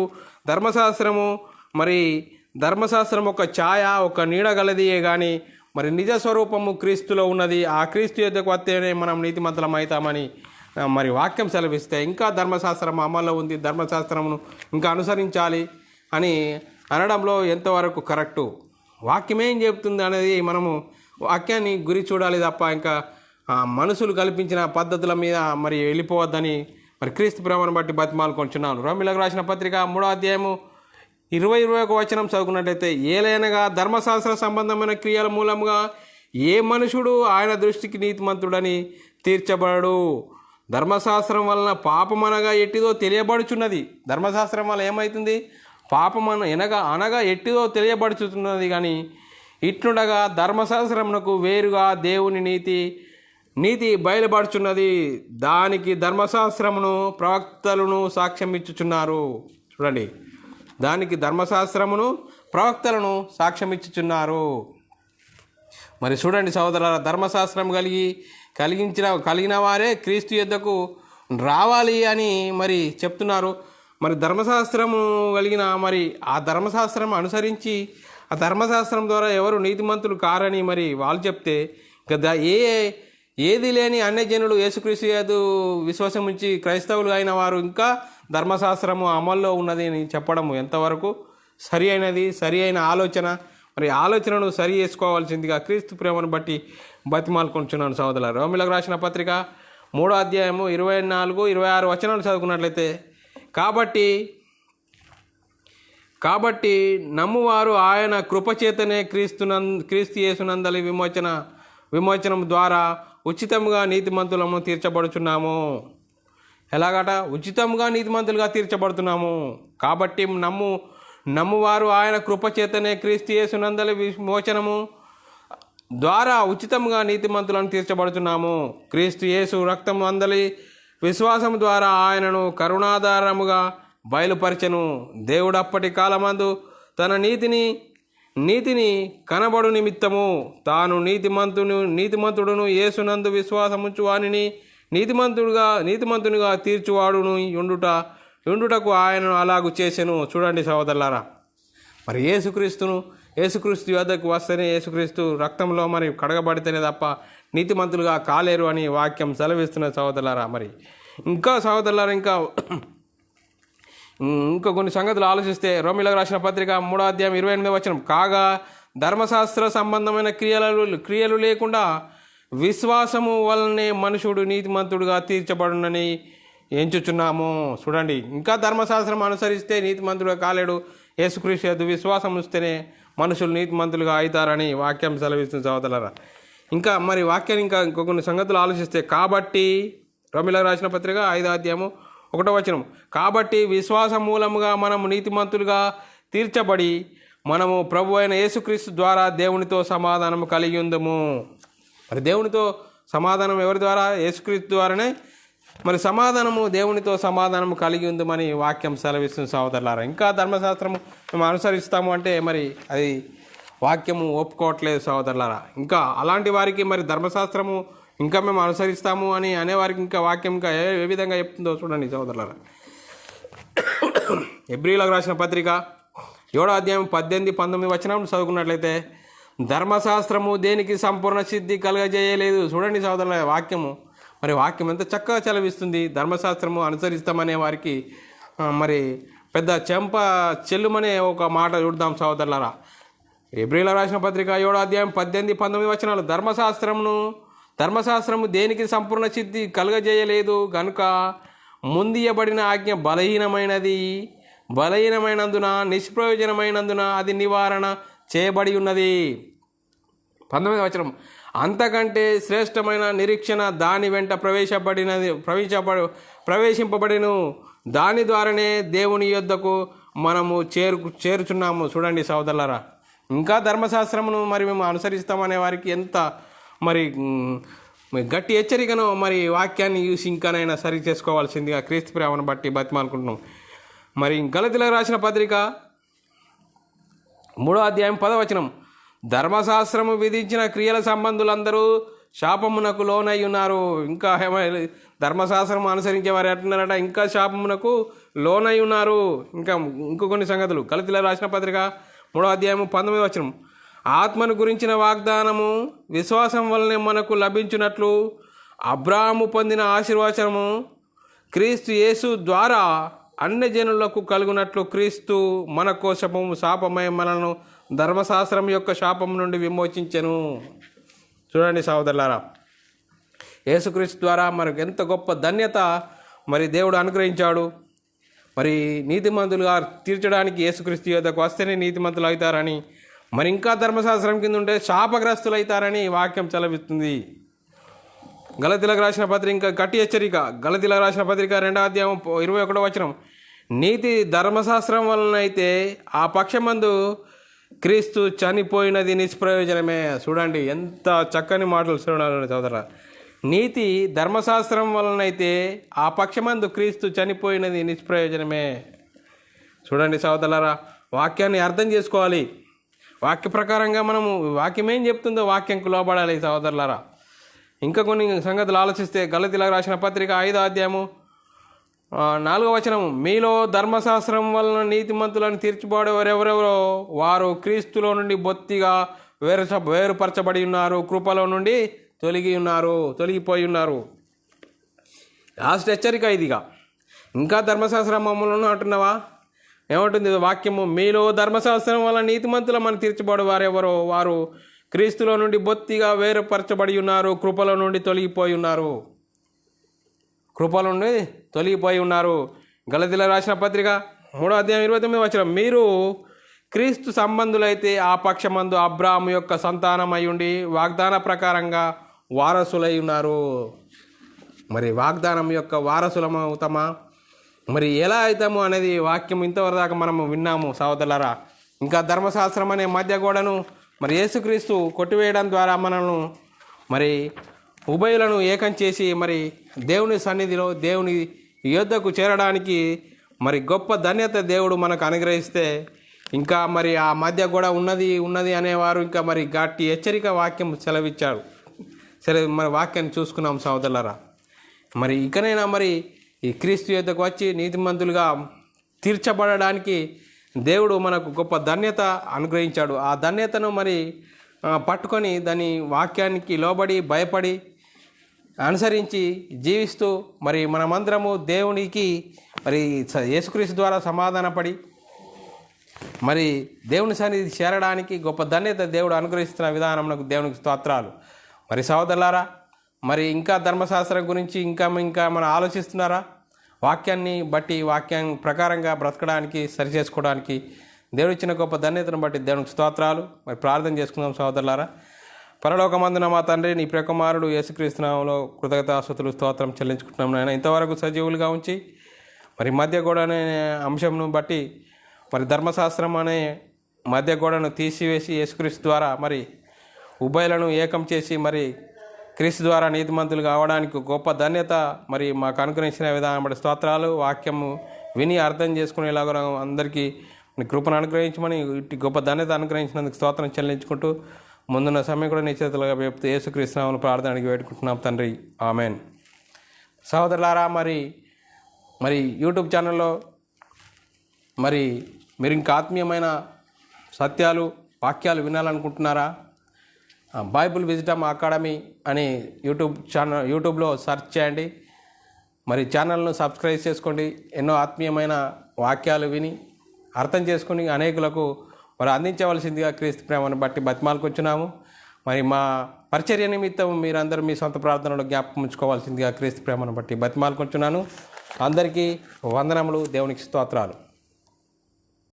ధర్మశాస్త్రం ఒక ఛాయ, ఒక నీడ గలదియే కానీ మరి నిజ స్వరూపము క్రీస్తులో ఉన్నది. ఆ క్రీస్తు యొద్దకు వస్తేనే మనం నీతిమంతులం అవుతామని మరి వాక్యం సెలవిస్తే, ఇంకా ధర్మశాస్త్రం అమల్లో ఉంది, ధర్మశాస్త్రమును ఇంకా అనుసరించాలి అని అనడంలో ఎంతవరకు కరెక్టు, వాక్యం ఏం చెప్తుంది అనేది మనము వాక్యాన్ని గురి చూడాలి తప్ప ఇంకా మనుషులు కల్పించిన పద్ధతుల మీద మరి వెళ్ళిపోవద్దని మరి క్రీస్తు ప్రేమను బట్టి బతిమాలుకొంటున్నాను. రోమీయులకు రాసిన పత్రిక 3:20-21 చదువుకున్నట్లయితే, ఏలైనగా ధర్మశాస్త్ర సంబంధమైన క్రియల మూలంగా ఏ మనుషుడు ఆయన దృష్టికి నీతిమంతుడని తీర్చబడడు. ధర్మశాస్త్రం వలన పాపమనగా ఎట్టిదో తెలియబడుచున్నది. ధర్మశాస్త్రం వల్ల ఏమవుతుంది? పాపమన అనగా ఎట్టిదో తెలియబడుచున్నది. కానీ ఇట్లుండగా ధర్మశాస్త్రమునకు వేరుగా దేవుని నీతి బయలుపడుచున్నది. దానికి ధర్మశాస్త్రమును ప్రవక్తలను సాక్ష్యం ఇచ్చుచున్నారు. చూడండి, దానికి ధర్మశాస్త్రమును ప్రవక్తలను సాక్ష్యం ఇచ్చుచున్నారు. మరి చూడండి సోదరులారా, ధర్మశాస్త్రం కలిగిన వారే క్రీస్తు యొద్దకు రావాలి అని మరి చెప్తున్నారు. మరి ధర్మశాస్త్రము కలిగిన మరి ఆ ధర్మశాస్త్రం అనుసరించి ఆ ధర్మశాస్త్రం ద్వారా ఎవరు నీతిమంతులు కారని మరి వాళ్ళు చెప్తే, ఇంకా ఏది లేని అన్యజనులు యేసుక్రీస్తు యందు విశ్వాసం ఉంచి క్రైస్తవులు అయిన వారు ఇంకా ధర్మశాస్త్రము అమల్లో ఉన్నది అని చెప్పడం ఎంతవరకు సరి అయిన ఆలోచన. మరి ఆలోచనను సరి చేసుకోవాల్సిందిగా క్రీస్తు ప్రేమను బట్టి బతిమాలుకుంటున్నాను సోదరులారా. రోమీయులకు రాసిన పత్రిక 3వ అధ్యాయము 24, 26 వచనాలు చదువుకున్నట్లయితే, కాబట్టి నమ్మువారు ఆయన కృపచేతనే క్రీస్తు యేసునందలి విమోచనం ద్వారా ఉచితంగా నీతిమంతులము తీర్చబడుచున్నాము. ఎలాగట? ఉచితంగా నీతిమంతులుగా తీర్చబడుతున్నాము. కాబట్టి నమ్మువారు ఆయన కృపచేతనే క్రీస్తు యేసునందలి విమోచనము ద్వారా ఉచితంగా నీతిమంతులను తీర్చబడుతున్నాము. క్రీస్తు యేసు రక్తము అందలి విశ్వాసం ద్వారా ఆయనను కరుణాధారముగా బయలుపరచెను. దేవుడు అప్పటి కాలమందు తన నీతిని కనబడు నిమిత్తము తాను నీతిమంతుడును యేసునందు విశ్వాసముంచు వానిని నీతిమంతునిగా తీర్చువాడును యుండుటకు ఆయనను అలాగు చేసెను. చూడండి సహోదరులారా, మరి యేసుక్రీస్తు వద్దకు వస్తేనే, యేసుక్రీస్తు రక్తంలో మరి కడగబడితేనే తప్ప నీతిమంతులుగా కాలేరు అని వాక్యం సెలవిస్తున్న సహోదరులారా. మరి ఇంకా సహోదరులారా, ఇంకా కొన్ని సంగతులు ఆలోచిస్తే, రోమీయులకు రాసిన పత్రిక 3వ అధ్యాయం 28వ వచనం, కాగా ధర్మశాస్త్ర సంబంధమైన క్రియలు లేకుండా విశ్వాసము వలనే మనుషుడు నీతిమంతుడుగా తీర్చబడునని ఎంచుచున్నాము. చూడండి, ఇంకా ధర్మశాస్త్రం అనుసరిస్తే నీతిమంతుడుగా కాలేడు. యేసుక్రీస్తు యందు విశ్వాసం ఉంచితేనే మనుషులు నీతిమంతులుగా అవుతారని వాక్యం సెలవిస్తుంది సహోదరులారా. ఇంకా మరి వాక్యాన్ని ఇంకో కొన్ని సంగతులు ఆలోచిస్తే, కాబట్టి రోమీయులకు రాసిన పత్రిక 5వ అధ్యాయము 1వ వచనం, కాబట్టి విశ్వాసం మూలముగా మనము నీతిమంతులుగా తీర్చబడి మనము ప్రభు అయిన యేసుక్రీస్తు ద్వారా దేవునితో సమాధానం కలిగి ఉందము. మరి దేవునితో సమాధానం ఎవరి ద్వారా? యేసుక్రీస్తు ద్వారానే మరి దేవునితో సమాధానము కలిగి ఉందమని వాక్యం సెలవిస్తుంది సహోదరులారా. ఇంకా ధర్మశాస్త్రము మేము అనుసరిస్తాము అంటే మరి అది వాక్యము ఒప్పుకోవట్లేదు సహోదరులారా. ఇంకా అలాంటి వారికి మరి ధర్మశాస్త్రము ఇంకా మేము అనుసరిస్తాము అని అనేవారికి ఇంకా వాక్యం ఇంకా ఏ విధంగా చెప్తుందో చూడండి సహోదరులారా. హెబ్రీయులకు రాసిన పత్రిక 7వ అధ్యాయం 18, 19 వచనం చదువుకున్నట్లయితే, ధర్మశాస్త్రము దేనికి సంపూర్ణ సిద్ధి కలగజేయలేదు. చూడండి సహోదరులారా, వాక్యం ఎంత చక్కగా చలవిస్తుంది. ధర్మశాస్త్రము అనుసరిస్తామనే వారికి మరి పెద్ద చెల్లుమనే ఒక మాట చూద్దాం సహోదరులారా. హెబ్రీయులకు రాసిన పత్రిక 7వ అధ్యాయం 18, 19 వచనాలు, ధర్మశాస్త్రము దేనికి సంపూర్ణ సిద్ధి కలుగజేయలేదు గనుక ముందియబడిన ఆజ్ఞ బలహీనమైనందున నిష్ప్రయోజనమైనందున అది నివారణ చేయబడి ఉన్నది. 19వ వచనం, అంతకంటే శ్రేష్టమైన నిరీక్షణ దాని వెంట ప్రవేశింపబడిను, దాని ద్వారానే దేవుని యొద్దకు మనము చేరుచున్నాము. చూడండి సహోదరులారా, ఇంకా ధర్మశాస్త్రమును మరి మేము అనుసరిస్తామనే వారికి ఎంత మరి గట్టి హెచ్చరికను మరి వాక్యాన్ని చూసి ఇంకానైనా సరి చేసుకోవాల్సిందిగా క్రీస్తు ప్రేమను బట్టి బతిమాలుకుంటున్నాం. మరి గలతీయులకు రాసిన పత్రిక 3వ అధ్యాయం 10వ వచనం, ధర్మశాస్త్రము విధించిన క్రియల సంబంధులందరూ శాపమునకు లోనై ఉన్నారు. ఇంకా ధర్మశాస్త్రం అనుసరించే వారు ఎట్టున్నారట, ఇంకా శాపమునకు లోనై ఉన్నారు. ఇంకో కొన్ని సంగతులు గలతీయులకు రాసిన పత్రిక 3వ అధ్యాయం 19వ వచనం, ఆత్మను గురించిన వాగ్దానము విశ్వాసం వలనే మనకు లభించినట్లు అబ్రాహాము పొందిన ఆశీర్వచనము క్రీస్తు యేసు ద్వారా అన్యజనులకు కలుగునట్లు క్రీస్తు మన కోసము శాపమై మనను ధర్మశాస్త్రం యొక్క శాపం నుండి విమోచించెను. చూడండి సహోదరులారా, యేసుక్రీస్తు ద్వారా మనకు ఎంత గొప్ప ధన్యత మరి దేవుడు అనుగ్రహించాడు. మరి నీతిమంతులుగా తీర్చడానికి యేసుక్రీస్తు యొద్దకు వస్తేనే నీతిమంతులు అవుతారని, మరి ఇంకా ధర్మశాస్త్రం కింద ఉంటే శాపగ్రస్తులు అవుతారని వాక్యం చలవిస్తుంది. గలతీయులకు రాసిన పత్రిక ఇంకా గట్టి హెచ్చరిక. గలతీయులకు రాసిన పత్రిక 2వ అధ్యాయం 21వ వచనం, నీతి ధర్మశాస్త్రం వలన అయితే ఆ పక్షమందు క్రీస్తు చనిపోయినది నిష్ప్రయోజనమే. చూడండి ఎంత చక్కని మాటలు చూడాలి సోదరా. నీతి ధర్మశాస్త్రం వలనైతే ఆ పక్షమందు క్రీస్తు చనిపోయినది నిష్ప్రయోజనమే. చూడండి సోదరులారా, వాక్యాన్ని అర్థం చేసుకోవాలి. వాక్య ప్రకారంగా మనము వాక్యం ఏం చెప్తుందో వాక్యంకు లోబడాలి సోదరులారా. ఇంకా కొన్ని సంగతులు ఆలోచిస్తే గలతీయులకు రాసిన పత్రిక 5వ అధ్యాయము 4వ వచనం, మీలో ధర్మశాస్త్రం వలన నీతిమంతులను తీర్చిబడేవారు ఎవరెవరో వారు క్రీస్తులో నుండి బొత్తిగా వేరుపరచబడి ఉన్నారు, కృపలో నుండి తొలగిపోయి ఉన్నారు. లాస్ట్ హెచ్చరిక ఇదిగా. ఇంకా ధర్మశాస్త్రం మమ్మల్ని అంటున్నావా? ఏమంటుంది వాక్యము? మీలో ధర్మశాస్త్రం వల్ల నీతిమంతుల మనం తీర్చబడు వారెవరో వారు క్రీస్తులో నుండి బొత్తిగా వేరుపరచబడి ఉన్నారు, కృపలో నుండి తొలగిపోయి ఉన్నారు. కృప నుండి తొలగిపోయి ఉన్నారు. గలతీయులకు రాసిన పత్రిక 3:29 మీరు క్రీస్తు సంబంధులైతే ఆ పక్షమందు అబ్రాహాము యొక్క సంతానమై ఉండి వాగ్దాన ప్రకారంగా వారసులై ఉన్నారు. మరి వాగ్దానం యొక్క వారసులము అవుతామా? మరి ఎలా అవుతాము అనేది వాక్యం ఇంతవరకు దాకా మనము విన్నాము సహోదరులారా. ఇంకా ధర్మశాస్త్రం అనే మధ్య గోడను మరి యేసుక్రీస్తు కొట్టివేయడం ద్వారా మనను మరి ఉభయులను ఏకం చేసి మరి దేవుని సన్నిధిలో దేవుని యోద్ధకు చేరడానికి మరి గొప్ప ధన్యత దేవుడు మనకు అనుగ్రహిస్తే, ఇంకా మరి ఆ మధ్య కూడా ఉన్నది అనేవారు ఇంకా మరి గట్టి హెచ్చరిక వాక్యం సెలవిచ్చారు. సరే, మరి వాక్యాన్ని చూసుకున్నాం సహోదరులారా. మరి ఇకనైనా మరి ఈ క్రీస్తు యోద్ధకు వచ్చి నీతిమంతులుగా తీర్చబడడానికి దేవుడు మనకు గొప్ప ధన్యత అనుగ్రహించాడు. ఆ ధన్యతను మరి పట్టుకొని దాని వాక్యానికి లోబడి భయపడి అనుసరించి జీవిస్తూ మరి మనమందరము దేవునికి మరి యేసుక్రీస్తు ద్వారా సమాధానపడి మరి దేవుని సన్నిధి చేరడానికి గొప్ప ధన్యత దేవుడు అనుగ్రహిస్తున్న విధానంలో దేవునికి స్తోత్రాలు. మరి సహోదరులారా, మరి ఇంకా ధర్మశాస్త్రం గురించి ఇంకా మనం ఆలోచిస్తున్నారా? వాక్యాన్ని బట్టి వాక్యం ప్రకారంగా బ్రతకడానికి సరి చేసుకోవడానికి దేవుడు ఇచ్చిన గొప్ప ధన్యతను బట్టి దేవునికి స్తోత్రాలు. మరి ప్రార్థన చేసుకుందాం సహోదరులారా. పరలోకమందున మా తండ్రి, నీ ప్రియకుమారుడు యేసుక్రీస్తు నామములో కృతజ్ఞతాస్తుతులు స్తోత్రం చెల్లించుకుంటున్నాం నాయన. ఇంతవరకు సజీవులుగా ఉంచి మరి మధ్య గోడ అనే అంశంను బట్టి మరి ధర్మశాస్త్రం అనే మధ్య గోడను తీసివేసి యేసుక్రీస్తు ద్వారా మరి ఉభయులను ఏకం చేసి మరి క్రీస్తు ద్వారా నీతిమంతులుగా అవడానికి గొప్ప ధన్యత మరి మాకు అనుగ్రహించిన విధానం బట్టి స్తోత్రాలు. వాక్యము విని అర్థం చేసుకునేలాగా అందరికీ కృపను అనుగ్రహించమని ఇటు గొప్ప ధన్యత అనుగ్రహించినందుకు స్తోత్రం చెల్లించుకుంటూ ముందున్న సమయం కూడా నీ చేతులుగా చెప్తూ యేసుక్రీస్తు నామములో ప్రార్థనకి వేడుకుంటున్నాం తండ్రి, ఆమెన్. సహోదరులారా, మరి యూట్యూబ్ ఛానల్లో మరి మీరు ఇంకా ఆత్మీయమైన సత్యాలు వాక్యాలు వినాలనుకుంటున్నారా? బైబుల్ విజిటమ్ అకాడమీ అని యూట్యూబ్లో సెర్చ్ చేయండి. మరి ఛానల్ను సబ్స్క్రైబ్ చేసుకోండి. ఎన్నో ఆత్మీయమైన వాక్యాలు విని అర్థం చేసుకుని అనేకులకు మరి అందించవలసిందిగా క్రీస్తు ప్రేమను బట్టి బతిమాలుకొచ్చున్నాము. మరి మా పరిచర్య నిమిత్తం మీరందరూ మీ సొంత ప్రార్థనలో జ్ఞాపకం ఉంచుకోవాల్సిందిగా క్రీస్తు ప్రేమను బట్టి బతిమాలుకొచ్చున్నాను. అందరికీ వందనములు, దేవునికి స్తోత్రాలు.